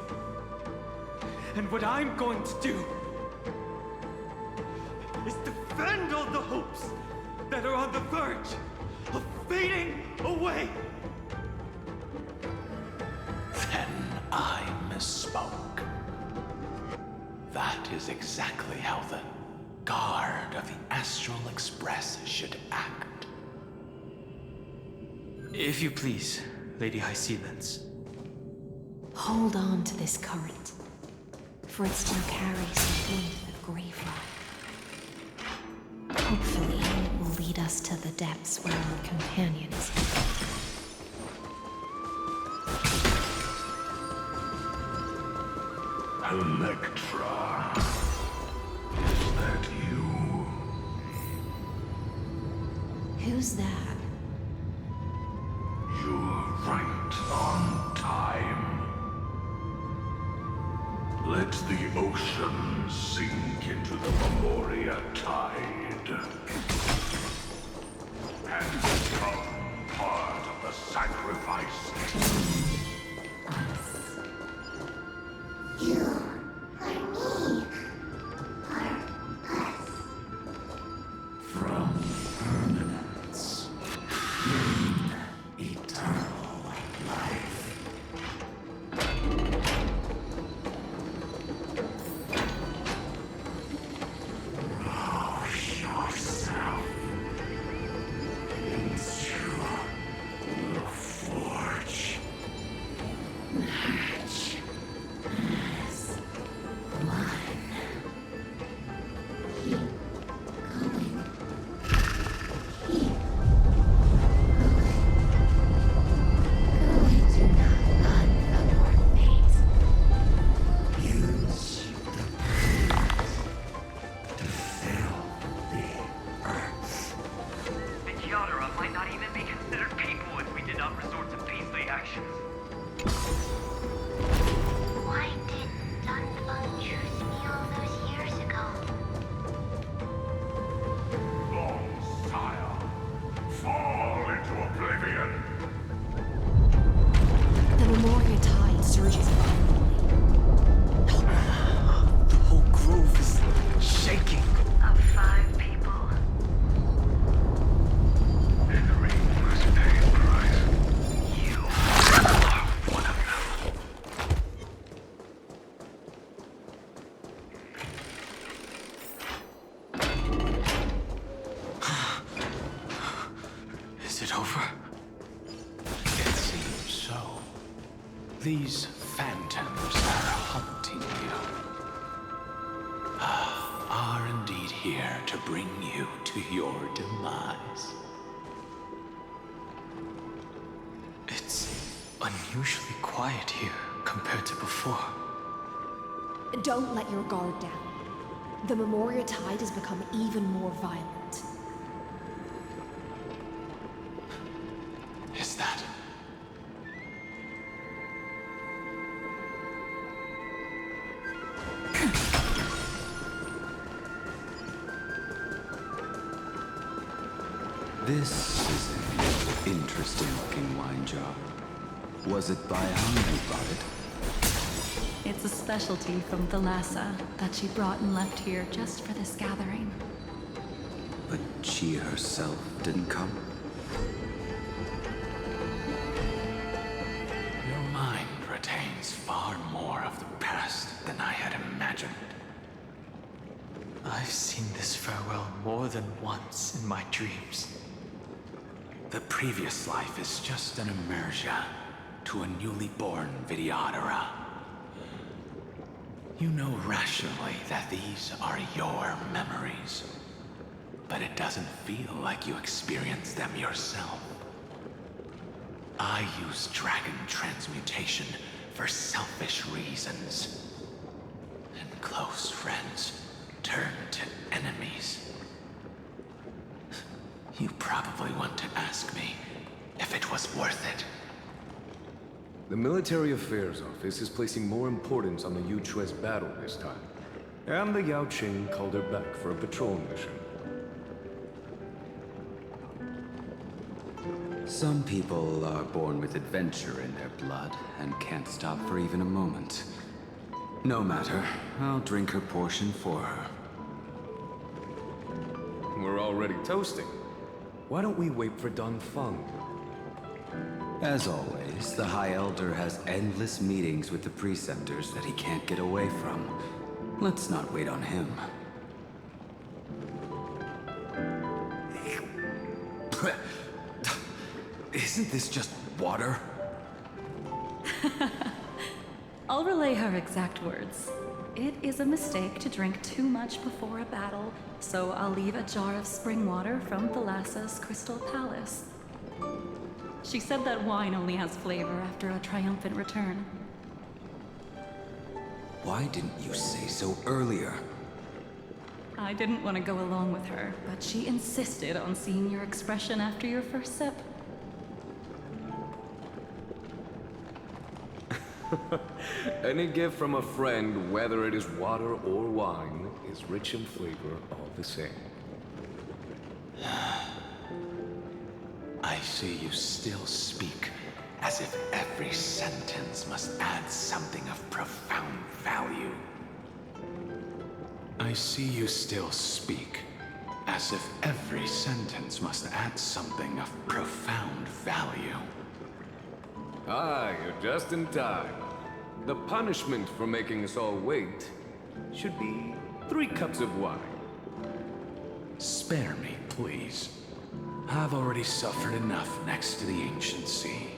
And what I'm going to do is defend all the hopes that are on the verge of fading away. Then I misspoke. That is exactly how the guard of the Astral Express should act. If you please, Lady Hysealence. Hold on to this current, for it still carries the weight of Greyfry. Hopefully, it will lead us to the depths where our companion is. Electra, is that you? Who's that? You're right on time. Let the ocean sink into the Memoria tide and become part of the sacrifice. not even be considered people if we did not resort to beastly actions. Why did Dunfeng choose me all those years ago? Long sire, fall into oblivion. The Memoria tide surges violently. The whole grove is shaking. Of 5 people. Every must pay a price. You are one of them. Is it over? It seems so. These phantoms are haunting you. Are indeed here to bring you to your demise. It's unusually quiet here compared to before. Don't let your guard down. The Memoria tide has become even more violent. Is that? This is an interesting-looking wine jar. Was it Baihan who brought it? It's a specialty from Thalassa that she brought and left here just for this gathering. But she herself didn't come? Your mind retains far more of the past than I had imagined. I've seen this farewell more than once in my dreams. The previous life is just an immersia to a newly born Vidyadhara. You know rationally that these are your memories, but it doesn't feel like you experienced them yourself. I use dragon transmutation for selfish reasons, and close friends turn to enemies. You probably want to ask me if it was worth it. The Military Affairs Office is placing more importance on the Yuchue's battle this time. And the Yaoqing called her back for a patrol mission. Some people are born with adventure in their blood and can't stop for even a moment. No matter, I'll drink her portion for her. We're already toasting. Why don't we wait for Dunfeng? As always, the High Elder has endless meetings with the Preceptors that he can't get away from. Let's not wait on him. Isn't this just water? I'll relay her exact words. It is a mistake to drink too much before a battle, so I'll leave a jar of spring water from Thalassa's Crystal Palace. She said that wine only has flavor after a triumphant return. Why didn't you say so earlier? I didn't want to go along with her, but she insisted on seeing your expression after your first sip. Any gift from a friend, whether it is water or wine, is rich in flavor all the same. I see you still speak as if every sentence must add something of profound value. I see you still speak as if every sentence must add something of profound value. Ah, you're just in time. The punishment for making us all wait should be 3 cups of wine. Spare me, please. I've already suffered enough next to the Ancient Sea.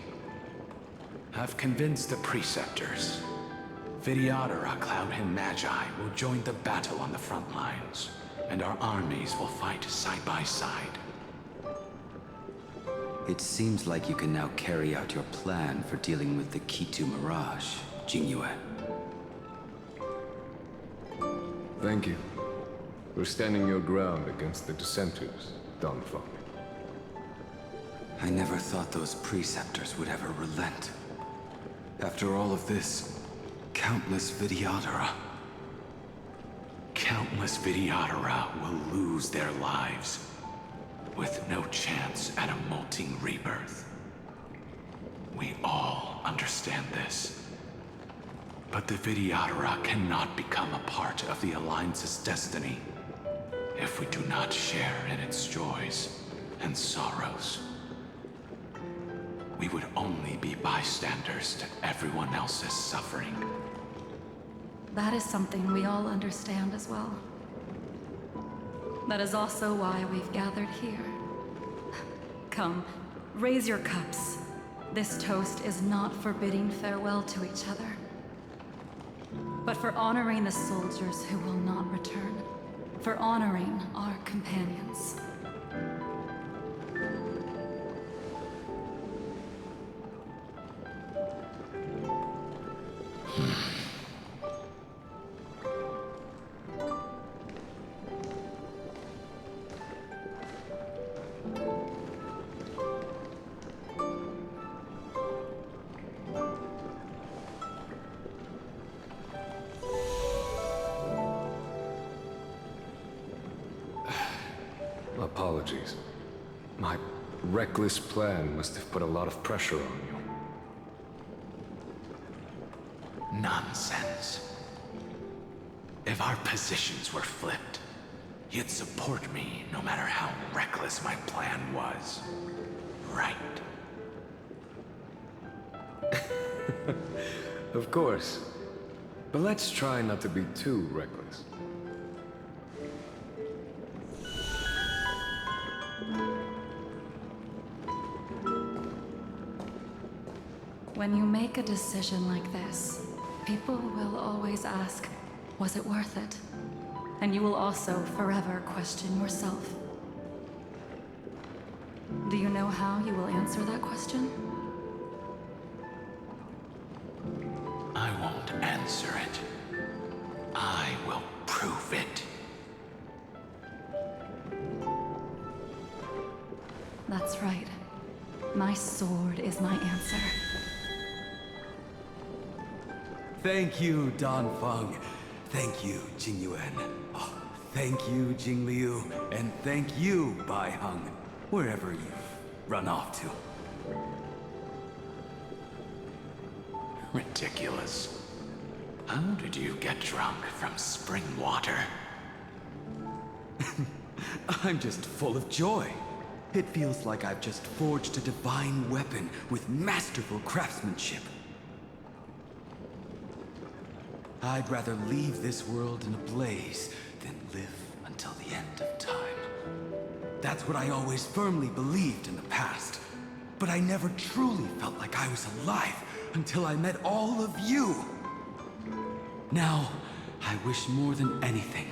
I've convinced the Preceptors. Vidyadhara, Cloud and Magi will join the battle on the front lines, and our armies will fight side by side. It seems like you can now carry out your plan for dealing with the Kitu Mirage, Jingyue. Thank you for standing your ground against the dissenters, Dunfeng. I never thought those preceptors would ever relent. After all of this, countless Vidyadhara. Countless Vidyadhara will lose their lives, with no chance at a molting rebirth. We all understand this. But the Vidyadhara cannot become a part of the Alliance's destiny if we do not share in its joys and sorrows. We would only be bystanders to everyone else's suffering. That is something we all understand as well. That is also why we've gathered here. Come, raise your cups. This toast is not for bidding farewell to each other, but for honoring the soldiers who will not return, for honoring our companions. Apologies. My reckless plan must have put a lot of pressure on you. Nonsense. If our positions were flipped, you'd support me no matter how reckless my plan was. Right? Of course. But let's try not to be too reckless. When you make a decision like this, people will always ask, was it worth it? And you will also forever question yourself. Do you know how you will answer that question? I won't answer it. I will prove it. That's right. My sword is my answer. Thank you, Danfeng. Thank you, Jingyuan. Oh, thank you, Jingliu. And thank you, Baiheng, wherever you've run off to. Ridiculous. How did you get drunk from spring water? I'm just full of joy. It feels like I've just forged a divine weapon with masterful craftsmanship. I'd rather leave this world in a blaze than live until the end of time. That's what I always firmly believed in the past. But I never truly felt like I was alive until I met all of you. Now, I wish more than anything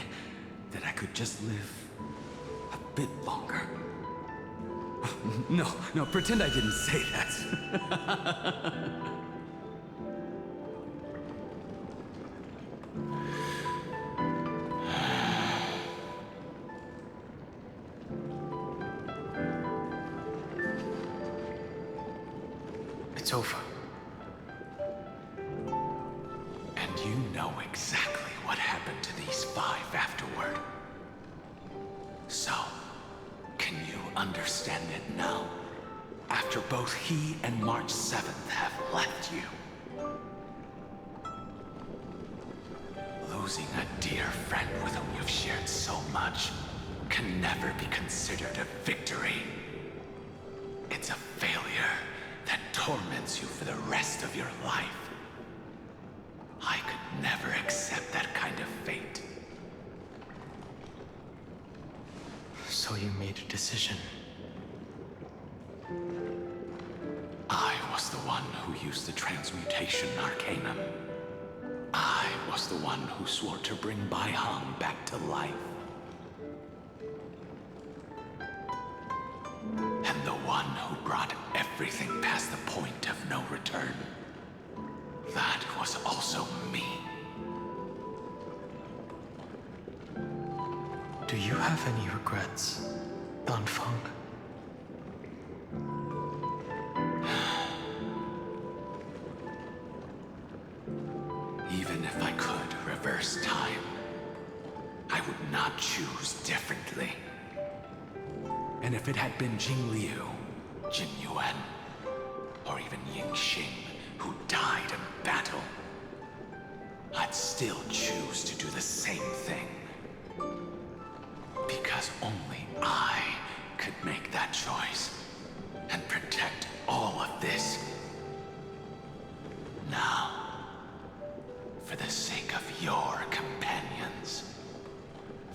that I could just live a bit longer. No, pretend I didn't say that. It's over. And you know exactly what happened to these 5 afterward. So, can you understand it now? After both he and March 7th have left you. Losing a dear friend with whom you've shared so much can never be considered a victory. It's a failure that torments you for the rest of your life. I could never accept that kind of fate. So you made a decision. I was the one who used the transmutation arcanum. I was the one who swore to bring Baiheng back to life. And the one who brought everything past the point of no return. That was also me. Do you have any regrets, Danfeng? Even if I could reverse time, I would not choose differently. And if it had been Jing Liu, Jin Yuan, or even Ying Xing who died in battle, I'd still choose to do the same thing. Because only I could make that choice and protect all of this. Now, for the sake of your companions,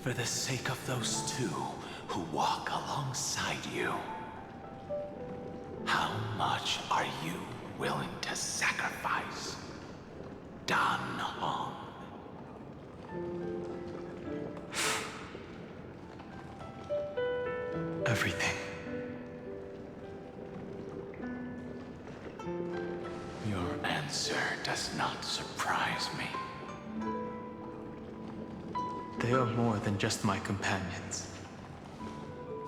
for the sake of those two who walk alongside you, how much are you willing to sacrifice, Dan Heng? Everything. Your answer does not surprise me. They are more than just my companions.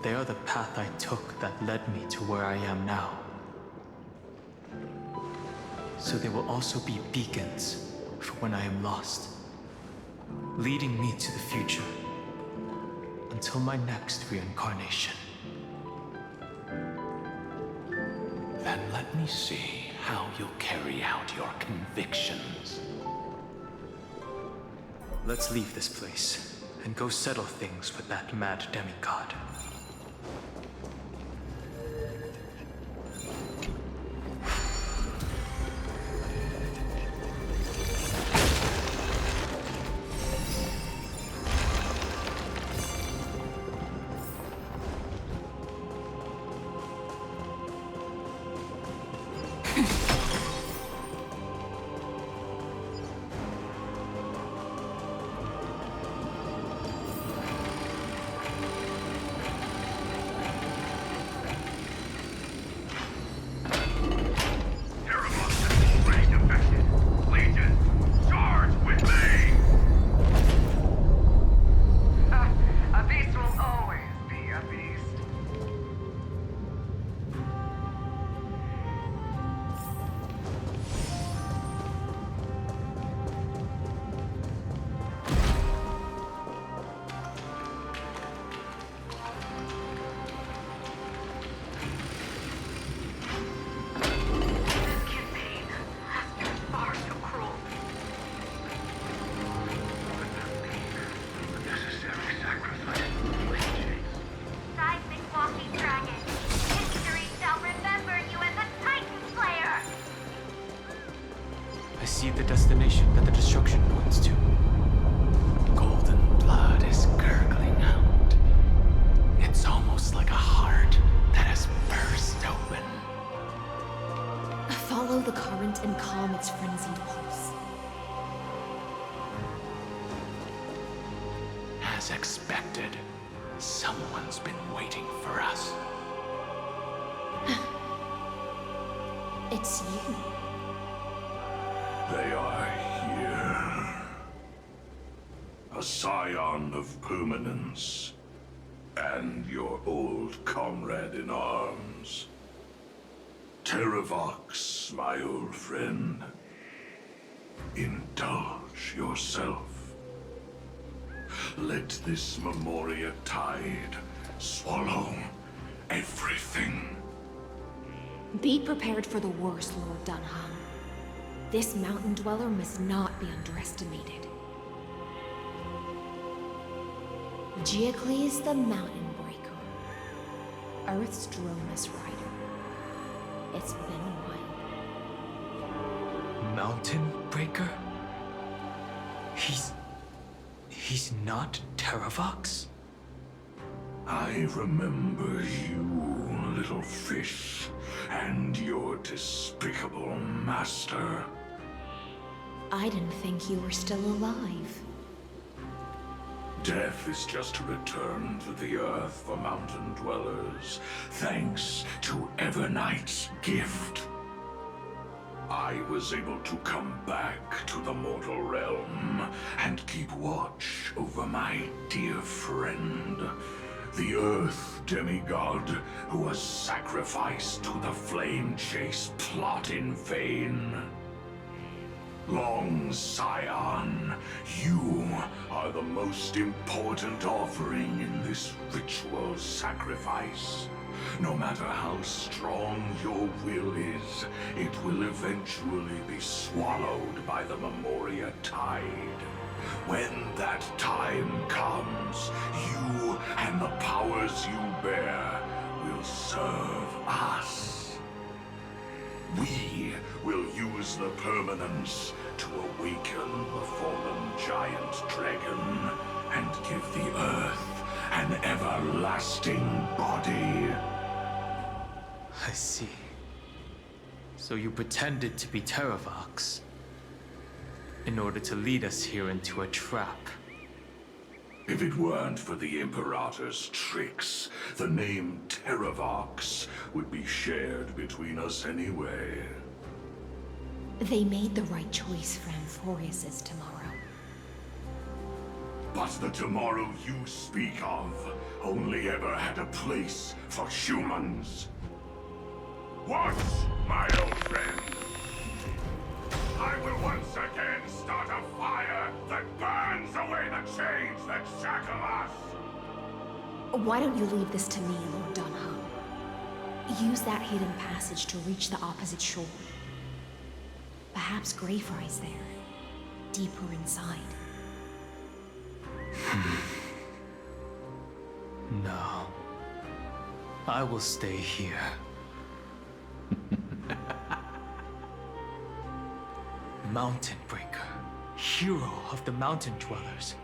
They are the path I took that led me to where I am now. So they will also be beacons for when I am lost, leading me to the future until my next reincarnation. Then let me see how you'll carry out your convictions. Let's leave this place and go settle things with that mad demigod. I see the destination that the destruction points to. Golden blood is gurgling out. It's almost like a heart that has burst open. Follow the current and calm its frenzied pulse. As expected, someone's been waiting for us. It's you. They are here. A scion of permanence. And your old comrade in arms. Terravox, my old friend. Indulge yourself. Let this Memoria tide swallow everything. Be prepared for the worst, Lord Dunham. This mountain dweller must not be underestimated. Geocles the Mountain Breaker. Earth's Dromus Rider. It's been a while. Mountain Breaker? He's not Terravox? I remember you, little fish, and your despicable master. I didn't think you were still alive. Death is just a return to the earth for mountain dwellers, thanks to Everknight's gift. I was able to come back to the mortal realm and keep watch over my dear friend, the Earth demigod who was sacrificed to the Flame Chase plot in vain. Long Scion, you are the most important offering in this ritual sacrifice. No matter how strong your will is, it will eventually be swallowed by the Memoria Tide. When that time comes, you and the powers you bear will serve us. We will use the permanence to awaken the fallen giant dragon and give the Earth an everlasting body. I see. So you pretended to be Terravox in order to lead us here into a trap. If it weren't for the Imperator's tricks, the name Terravox would be shared between us anyway. They made the right choice for Amphorius' tomorrow. But the tomorrow you speak of only ever had a place for humans. What, my old friend? I will once again start a fire that burns away the chains that shackle us! Why don't you leave this to me, Lord Dunham? Use that hidden passage to reach the opposite shore. Perhaps Greyfry's there, deeper inside. No. I will stay here. Mountain Breaker, hero of the Mountain Dwellers.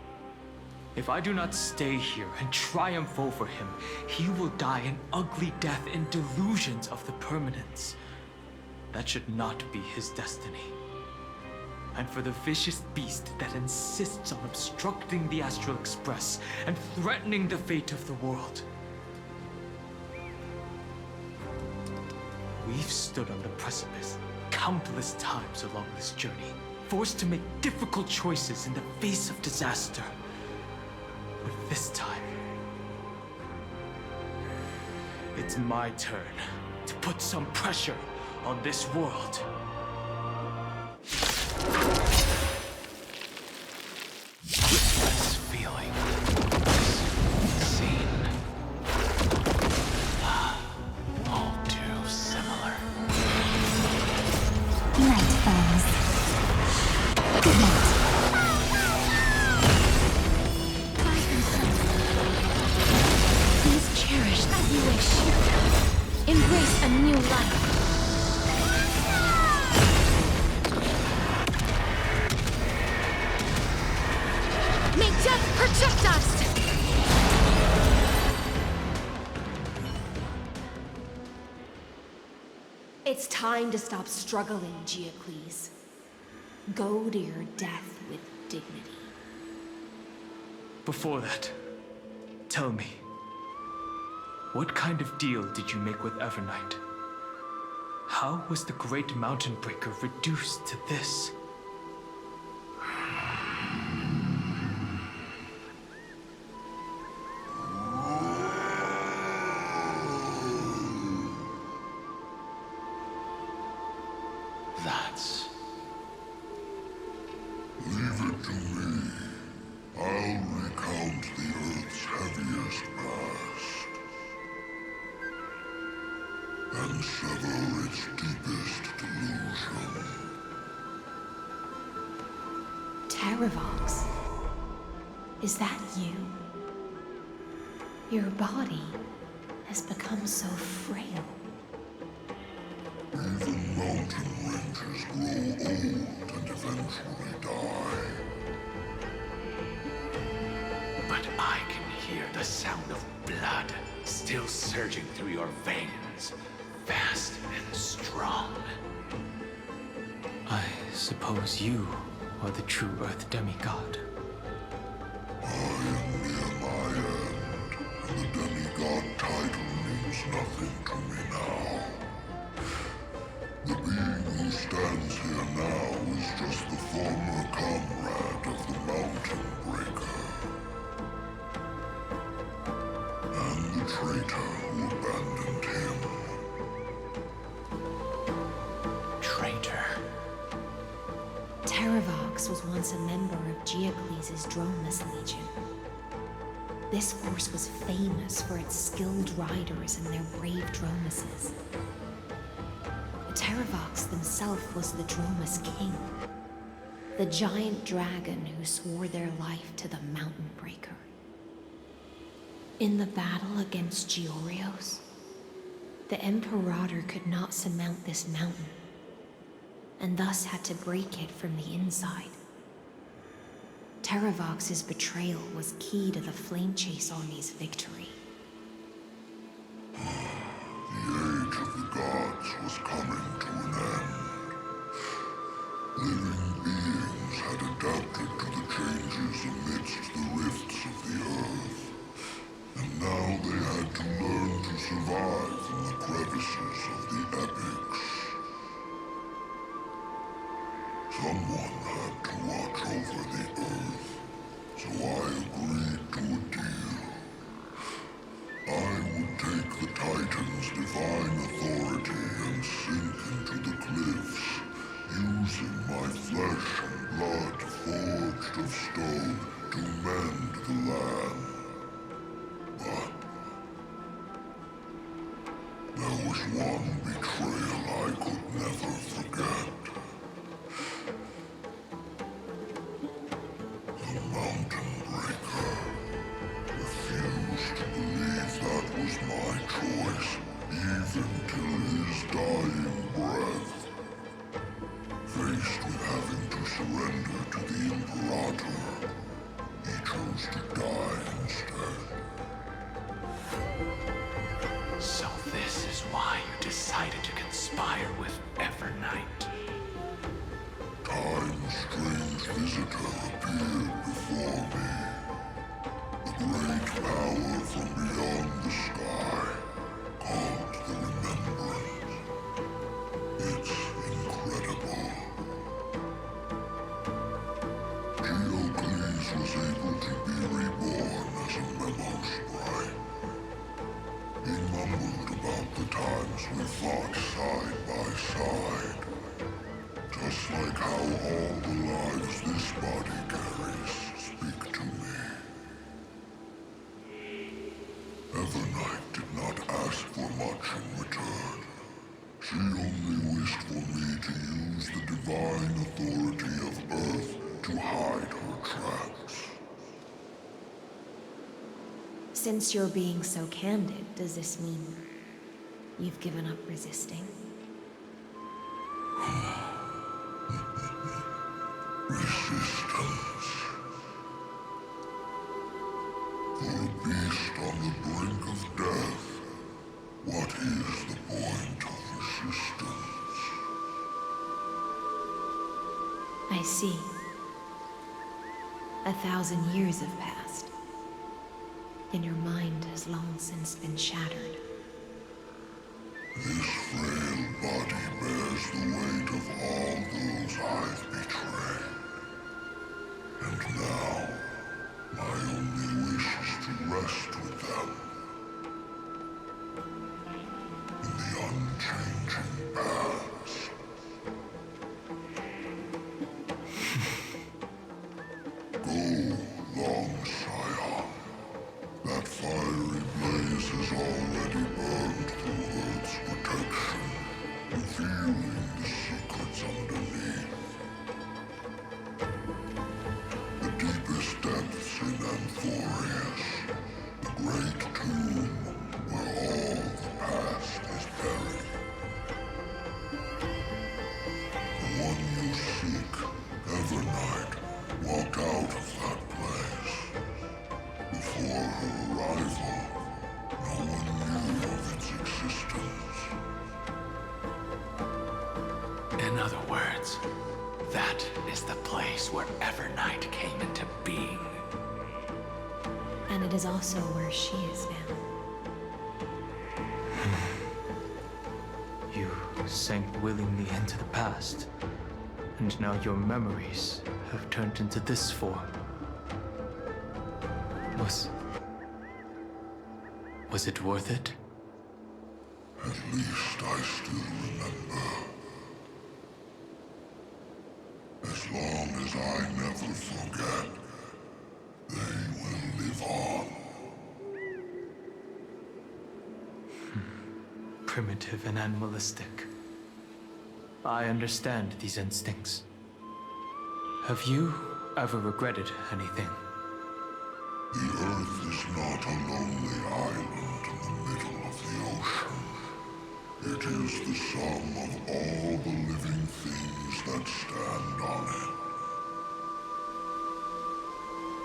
If I do not stay here and triumph over him, he will die an ugly death in delusions of the permanence. That should not be his destiny. And for the vicious beast that insists on obstructing the Astral Express and threatening the fate of the world. We've stood on the precipice countless times along this journey, forced to make difficult choices in the face of disaster. But this time, it's my turn to put some pressure on this world. This feeling, this scene, all too similar. Night falls. Good night. Please cherish as you wish. Embrace a new life. May death protect us! It's time to stop struggling, Geocles. Go to your death with dignity. Before that, tell me, what kind of deal did you make with Evernight? How was the Great Mountain Breaker reduced to this? That's... Leave it to me. I'll recount the Earth's heaviest past. And sever its deepest delusion. Terravox? Is that you? Your body has become so frail. Even mountain ranges grow old and eventually die. But I can hear the sound of blood still surging through your veins, fast and strong. I suppose you are the true Earth demigod. I am near my end, and the demigod title means nothing to me now. The being who stands here now is just the former comrade of the Mountain Breaker. And the traitor who abandoned him. Traitor? Terravox was once a member of Geocles' Dromus Legion. This force was famous for its skilled riders and their brave Dromuses. Terravox himself was the Dromus King, the giant dragon who swore their life to the Mountain Breaker. In the battle against Georios, the Imperator could not surmount this mountain, and thus had to break it from the inside. Terravox's betrayal was key to the Flame Chase Army's victory. The age of the gods was coming to an end. Living beings had adapted to the changes amidst the rifts of the earth, and now they had to learn to survive in the crevices of the epics. Someone had to watch over the earth, so I agreed to a deal. I would take the Titan's divine authority and sink into the cliffs, using my flesh and blood forged of stone to mend the land. But there was one betrayal I could never forget. The Mountain Breaker refused to believe that was my choice, even till his dying breath. Faced with having to surrender to the Imperator, he chose to die instead. So this is why you decided to conspire with Evernight. Time's strange visitor appeared before me. A great power from beyond the sky, called the Remembrance. It's incredible. Geocles was able to be reborn as a memo sprite. He mumbled about the times we fought side by side. Just like how all the lives this body carries speak to me. Evernight did not ask for much in return. She only wished for me to use the divine authority of Earth to hide her tracks. Since you're being so candid, does this mean you've given up resisting? Resistance. For a beast on the brink of death, what is the point of resistance? I see. 1,000 years have passed, and your mind has long since been shattered. This frail body bears the weight of all those I've betrayed. And now, my only wish is to rest with them. In the unchanging past. Go, long Scion. That fiery blaze has already burned through Earth's protection, revealing the secrets underneath. The deepest depths in Amphorius, the great tomb where all the past is buried. The one you seek, Evernight, walked out of that place. Before her arrival, no one knew of its existence. In other words, that is the place where Evernight came into being. And it is also where she is now. You sank willingly into the past, and now your memories have turned into this form. Was it worth it? At least I still remember. As long as I never forget, they will live on. Primitive and animalistic. I understand these instincts. Have you ever regretted anything? The Earth is not a lonely island in the middle of the ocean. It is the sum of all the living things that stand on it.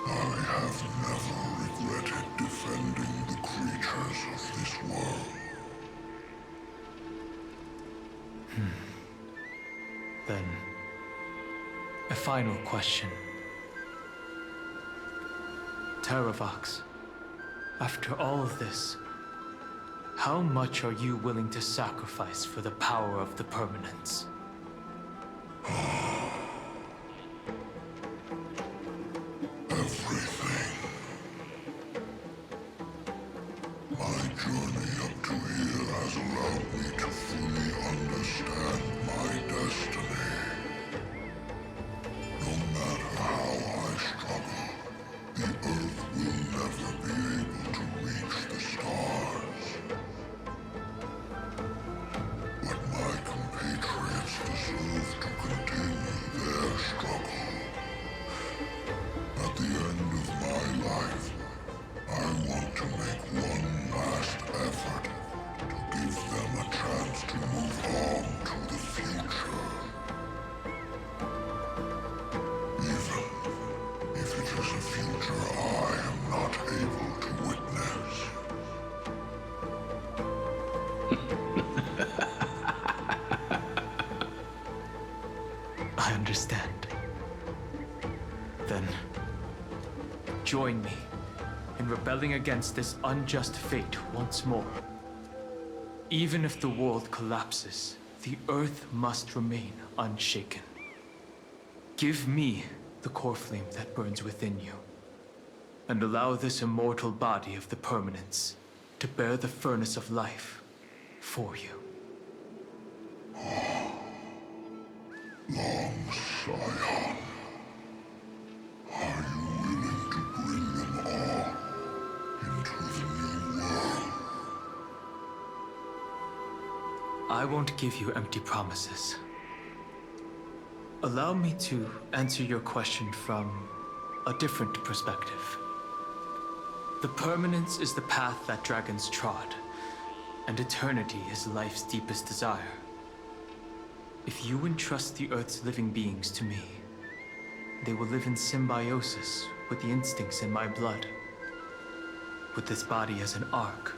I have never regretted defending the creatures of this world. Then, a final question. Terravox, after all of this, how much are you willing to sacrifice for the power of the Permanence? Everything. My journey up to here has allowed me to fully understand my destiny. No matter how I struggle, the Earth will never be able to reach the stars. But my compatriots deserve to continue their struggle. At the end of my life, I want to make one last effort to give them a chance to move on to the future. Even if it is a future I am not able to witness. I understand. Then, join me in rebelling against this unjust fate once more. Even if the world collapses, the Earth must remain unshaken. Give me the core flame that burns within you, and allow this immortal body of the Permanence to bear the furnace of life for you. Long Scion, are you willing to bring them all into the new world? I won't give you empty promises. Allow me to answer your question from a different perspective. The Permanence is the path that dragons trod, and eternity is life's deepest desire. If you entrust the Earth's living beings to me, they will live in symbiosis with the instincts in my blood. With this body as an ark,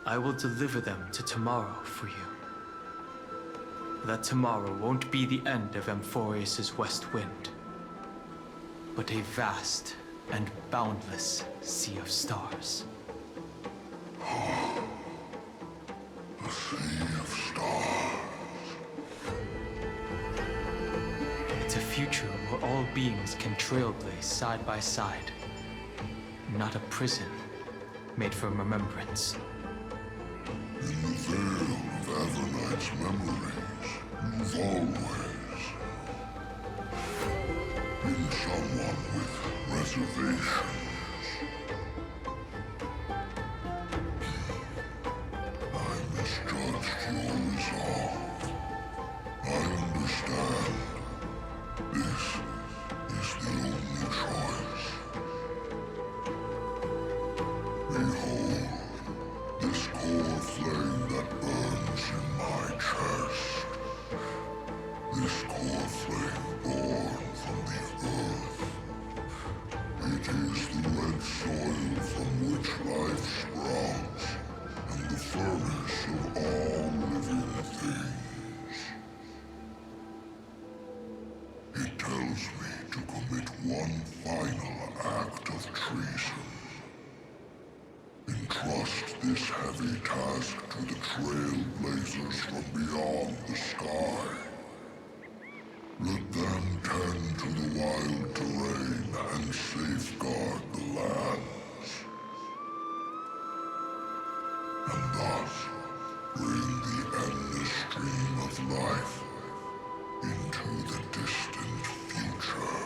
I will deliver them to tomorrow for you. That tomorrow won't be the end of Amphorius' West Wind, but a vast and boundless sea of stars. A sea of stars. It's a future where all beings can trailblaze side by side, not a prison made for remembrance. In the veil of Avernight's memories, you've always been someone with reservations. I misjudged your resolve. I understand. This is the only choice. Behold, this core flame that burns in my chest. This core flame born from the earth. It is the red soil from which life sprouts, and the furnace of all living things. It tells me to commit one final act of treason. Entrust this heavy task to the trailblazers from beyond the sky. Let them tend to the wild terrain and safeguard the lands. And thus bring the endless stream of life into the distant future.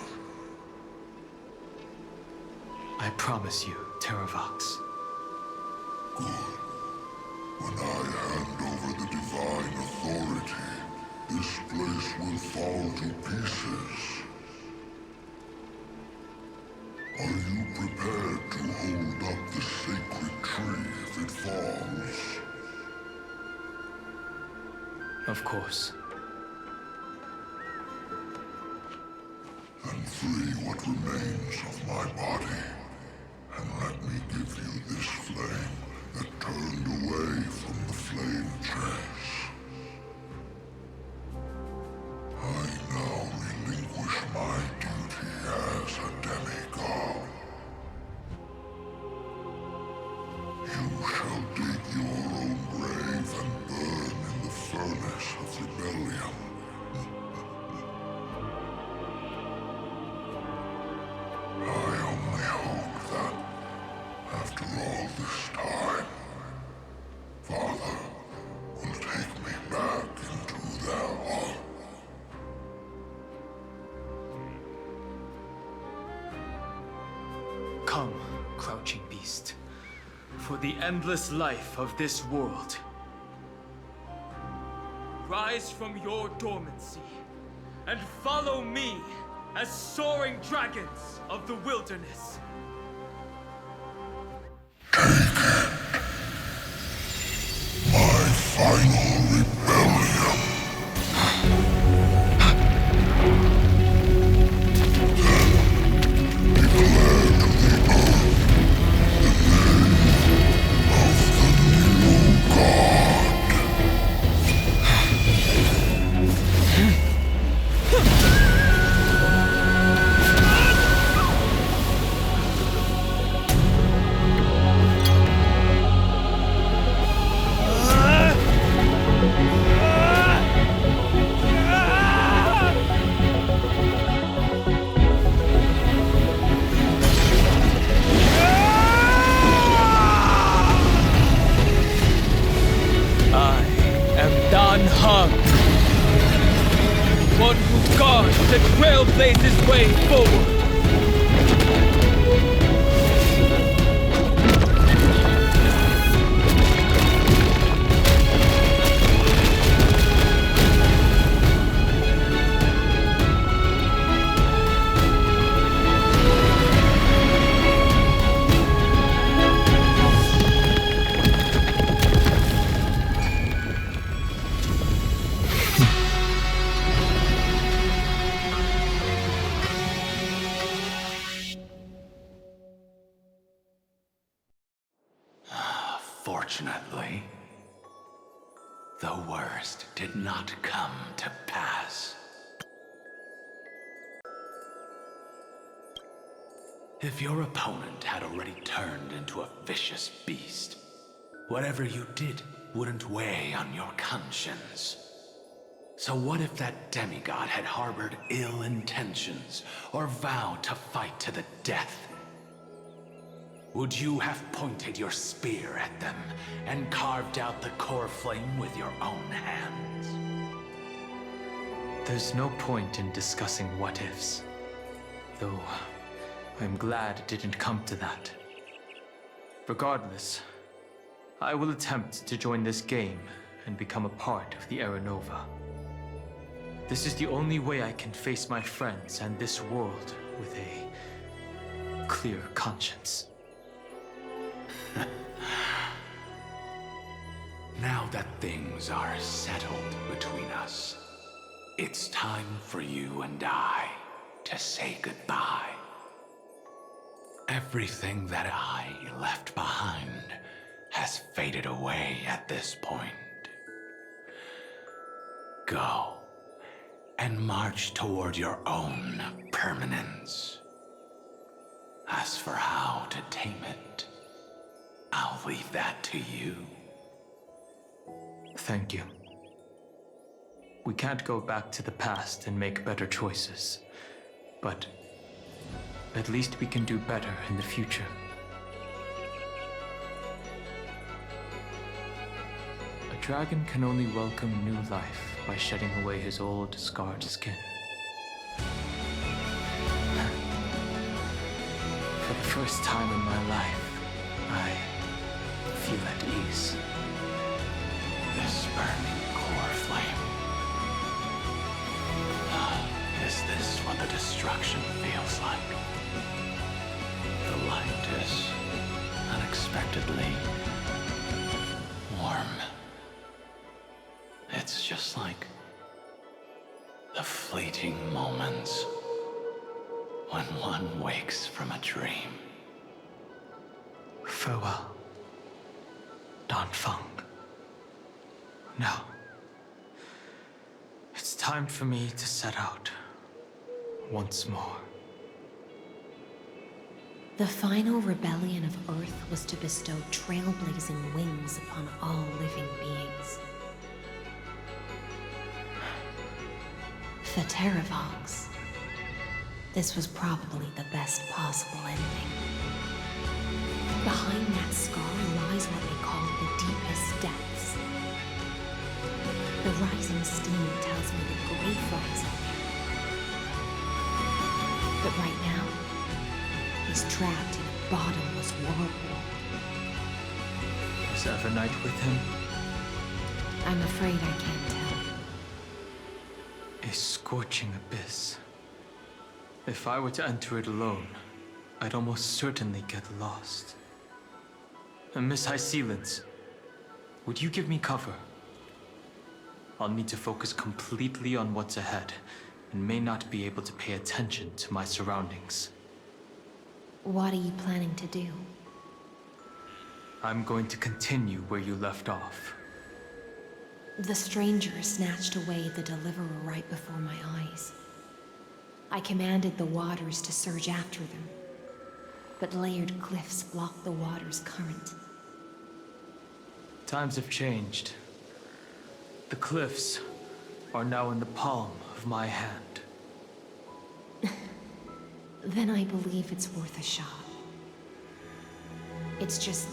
promise you, Terravox. Good. When I hand over the divine authority, this place will fall to pieces. Are you prepared to hold up the sacred tree if it falls? Of course. Then free what remains of my body, and let me give you this flame that turned away from the flame chase. I now relinquish my duty as a demigod. You shall dig your own grave and burn in the furnace of rebellion. I only hope that, after all this time, Father will take me back into their heart. Come, crouching beast, for the endless life of this world. Rise from your dormancy and follow me as soaring dragons of the wilderness. My final rebellion. Then declare to the earth the name of the new god. One who guards the trailblazer's way forward. Fortunately, the worst did not come to pass. If your opponent had already turned into a vicious beast, whatever you did wouldn't weigh on your conscience. So what if that demigod had harbored ill intentions or vowed to fight to the death? Would you have pointed your spear at them and carved out the core flame with your own hands? There's no point in discussing what-ifs. Though, I'm glad it didn't come to that. Regardless, I will attempt to join this game and become a part of the Era Nova. This is the only way I can face my friends and this world with a clear conscience. Now that things are settled between us, it's time for you and I to say goodbye. Everything that I left behind has faded away at this point. Go and march toward your own permanence. As for how to tame it, I'll leave that to you. Thank you. We can't go back to the past and make better choices, but at least we can do better in the future. A dragon can only welcome new life by shedding away his old, scarred skin. For the first time in my life, I feel at ease. This burning core flame. Is this what the destruction feels like? The light is unexpectedly warm. It's just like the fleeting moments when one wakes from a dream. Farewell, Danfeng. Now, it's time for me to set out once more. The final rebellion of Earth was to bestow trailblazing wings upon all living beings. The Terravox. This was probably the best possible ending. Behind that scar lies what they call the deepest depths. The rising steam tells me that Greyfly is up there. But right now, he's trapped in a bottomless whirlpool. Is Evernight with him? I'm afraid I can't tell. A scorching abyss. If I were to enter it alone, I'd almost certainly get lost. And Miss High Sealants, would you give me cover? I'll need to focus completely on what's ahead, and may not be able to pay attention to my surroundings. What are you planning to do? I'm going to continue where you left off. The stranger snatched away the deliverer right before my eyes. I commanded the waters to surge after them, but layered cliffs blocked the water's current. Times have changed. The cliffs are now in the palm of my hand. Then I believe it's worth a shot. It's just,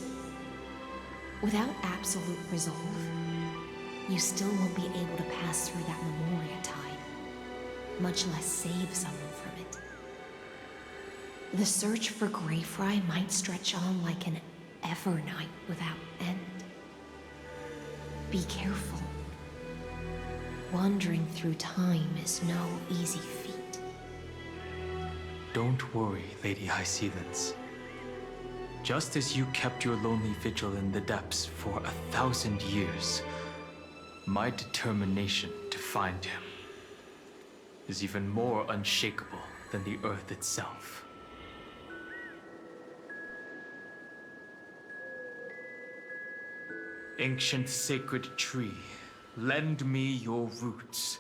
without absolute resolve, you still won't be able to pass through that Memoria tide, much less save someone from it. The search for Greyfry might stretch on like an Evernight without end. Be careful. Wandering through time is no easy feat. Don't worry, Lady High Sealants. Just as you kept your lonely vigil in the depths for 1,000 years, my determination to find him is even more unshakable than the earth itself. Ancient sacred tree, lend me your roots.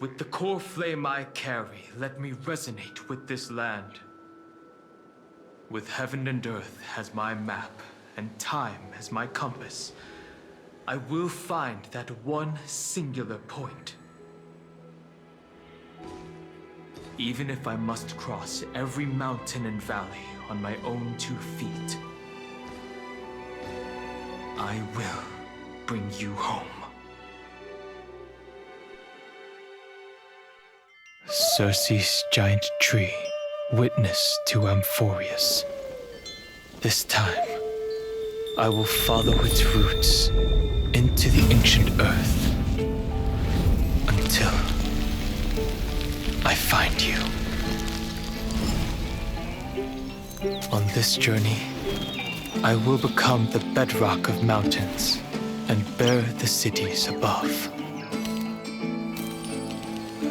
With the core flame I carry, let me resonate with this land. With heaven and earth as my map, and time as my compass, I will find that one singular point. Even if I must cross every mountain and valley on my own 2 feet, I will bring you home. Circe's giant tree, witness to Amphorius. This time, I will follow its roots into the ancient earth until I find you. On this journey, I will become the bedrock of mountains and bear the cities above.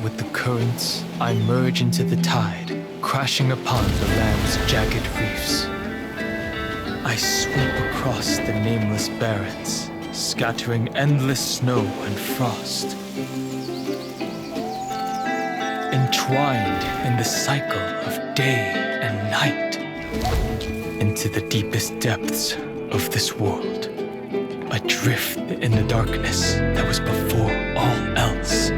With the currents, I merge into the tide, crashing upon the land's jagged reefs. I sweep across the nameless barrens, scattering endless snow and frost. Entwined in the cycle of day and night, into the deepest depths of this world, adrift in the darkness that was before all else.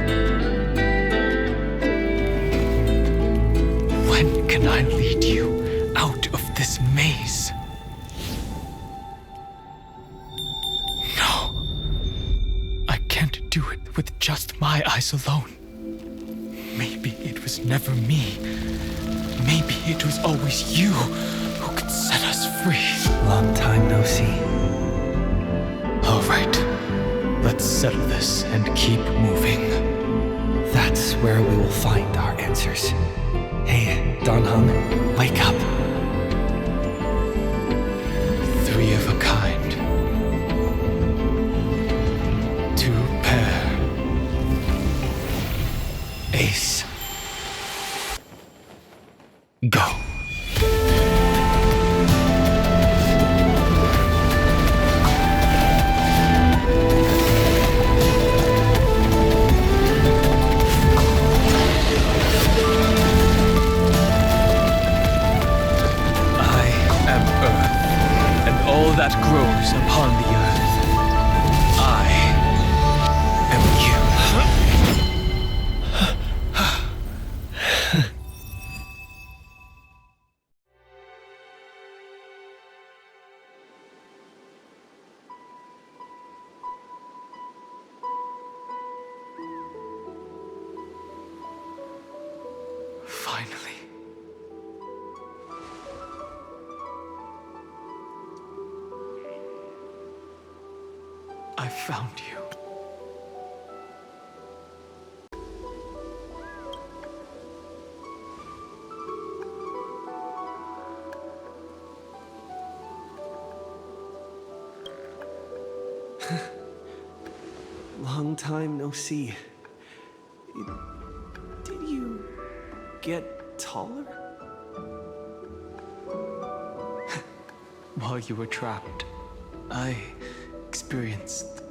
When can I lead you out of this maze? No, I can't do it with just my eyes alone. Maybe it was never me. Maybe it was always you who could set us free. Long time no see. All right. Let's settle this and keep moving. That's where we will find our answers. Hey, Dan Heng, wake up. Three of a kind. Two pair. Ace. Go. That grows upon the earth. I am you. Finally. I found you. Long time no see. Did you get taller? While you were trapped, I experienced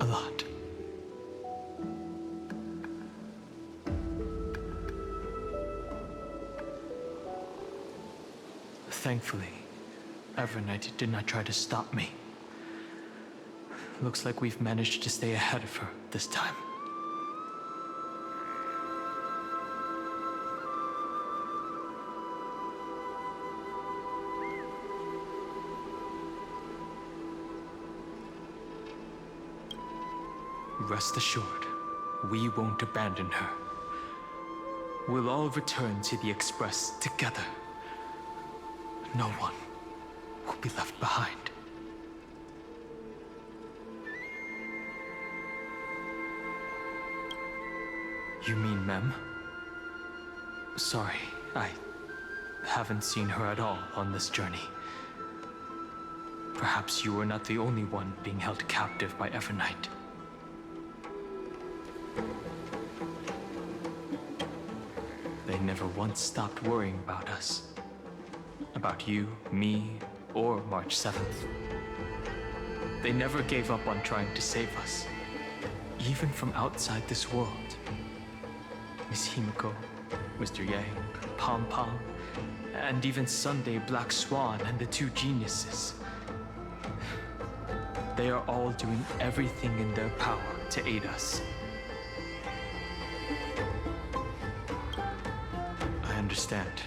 a lot. Thankfully, Evernight did not try to stop me. Looks like we've managed to stay ahead of her this time. Rest assured, we won't abandon her. We'll all return to the Express together. No one will be left behind. You mean Mem? Sorry, I haven't seen her at all on this journey. Perhaps you were not the only one being held captive by Evernight. They never once stopped worrying about us. About you, me, or March 7th. They never gave up on trying to save us, even from outside this world. Miss Himiko, Mr. Yang, Pom Pom, and even Sunday Black Swan and the two geniuses. They are all doing everything in their power to aid us. I understand.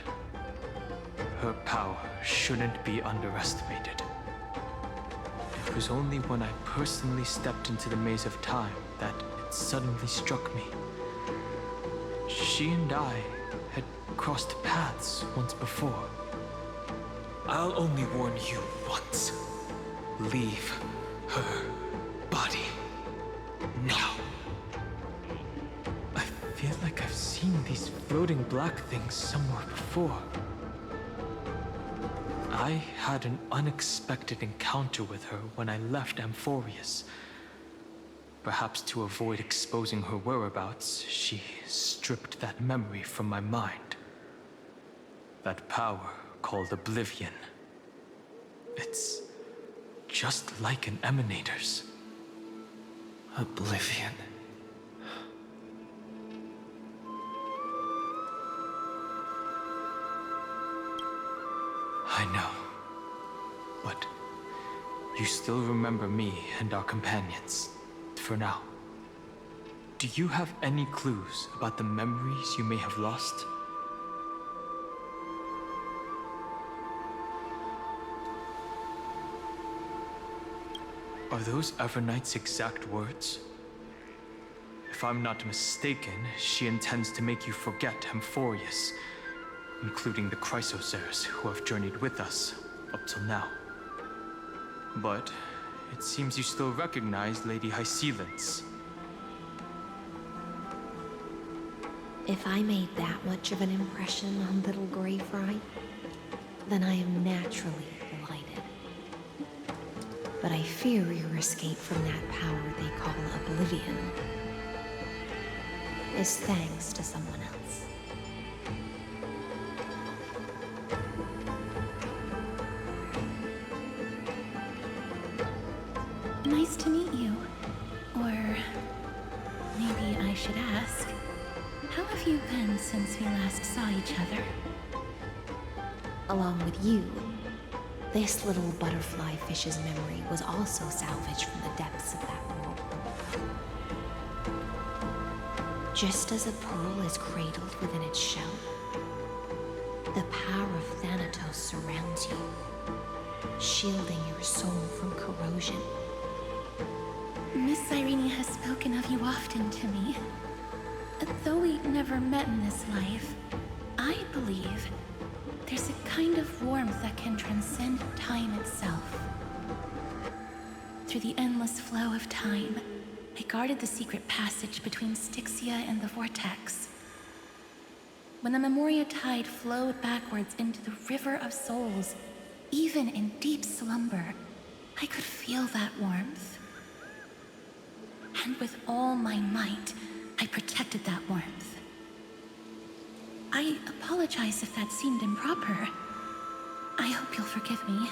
Her power shouldn't be underestimated. It was only when I personally stepped into the maze of time that it suddenly struck me. She and I had crossed paths once before. I'll only warn you once. Leave her body now. I feel like I've seen these floating black things somewhere before. I had an unexpected encounter with her when I left Amphorius. Perhaps to avoid exposing her whereabouts, she stripped that memory from my mind. That power called Oblivion. It's just like an Emanator's. Oblivion. I know. But you still remember me and our companions, for now. Do you have any clues about the memories you may have lost? Are those Evernight's exact words? If If I'm not mistaken, she intends to make you forget Amphorius, including the Chrysosaurs who have journeyed with us up till now. But it seems you still recognize Lady Hycelence. If I made that much of an impression on little Greyfry, then I am naturally delighted. But I fear your escape from that power they call Oblivion is thanks to someone else. Nice to meet you. Or maybe I should ask, how have you been since we last saw each other? Along with you, this little butterfly fish's memory was also salvaged from the depths of that world. Just as a pearl is cradled within its shell, the power of Thanatos surrounds you, shielding your soul from corrosion. Miss Irene has spoken of you often to me. Though we never met in this life, I believe there's a kind of warmth that can transcend time itself. Through the endless flow of time, I guarded the secret passage between Styxia and the Vortex. When the Memoria tide flowed backwards into the River of Souls, even in deep slumber, I could feel that warmth. And with all my might, I protected that warmth. I apologize if that seemed improper. I hope you'll forgive me.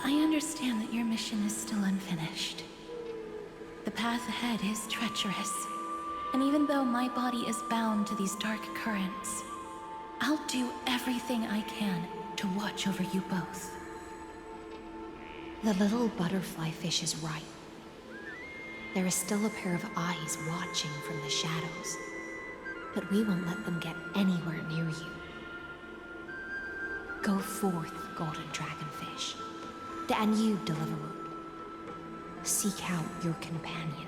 I understand that your mission is still unfinished. The path ahead is treacherous, and even though my body is bound to these dark currents, I'll do everything I can to watch over you both. The little butterfly fish is right. There is still a pair of eyes watching from the shadows, but we won't let them get anywhere near you. Go forth, golden dragonfish, and you, Deliverer. Seek out your companion.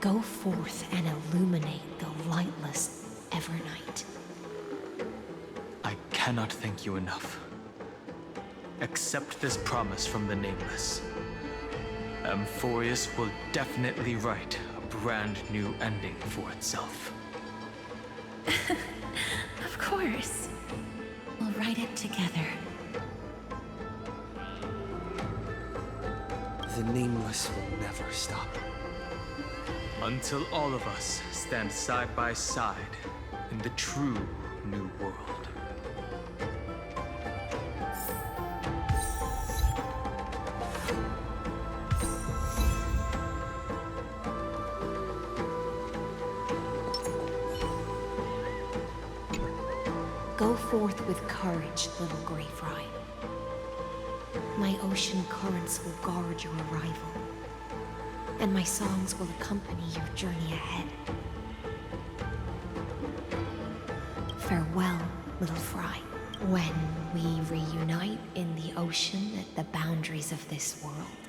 Go forth and illuminate the lightless Evernight. I cannot thank you enough. Accept this promise from the Nameless. Amphorius will definitely write a brand new ending for itself. Of course. We'll write it together. The Nameless will never stop. Until all of us stand side by side in the true new world. Go forth with courage, little Greyfry. My ocean currents will guard your arrival, and my songs will accompany your journey ahead. Farewell, little Fry. When we reunite in the ocean at the boundaries of this world,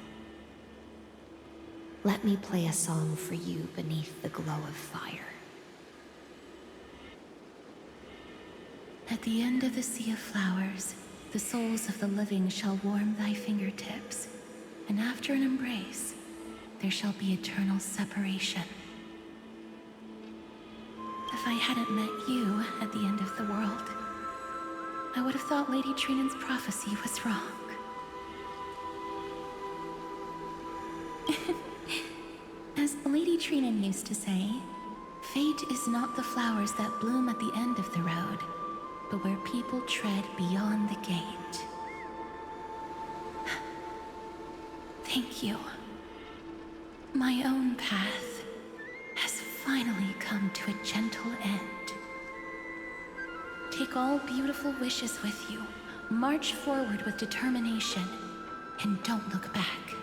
let me play a song for you beneath the glow of fire. At the end of the Sea of Flowers, the souls of the living shall warm thy fingertips, and after an embrace, there shall be eternal separation. If I hadn't met you at the end of the world, I would have thought Lady Trinan's prophecy was wrong. As Lady Trinan used to say, fate is not the flowers that bloom at the end of the road, but where people tread beyond the gate. Thank you. My own path has finally come to a gentle end. Take all beautiful wishes with you, march forward with determination, and don't look back.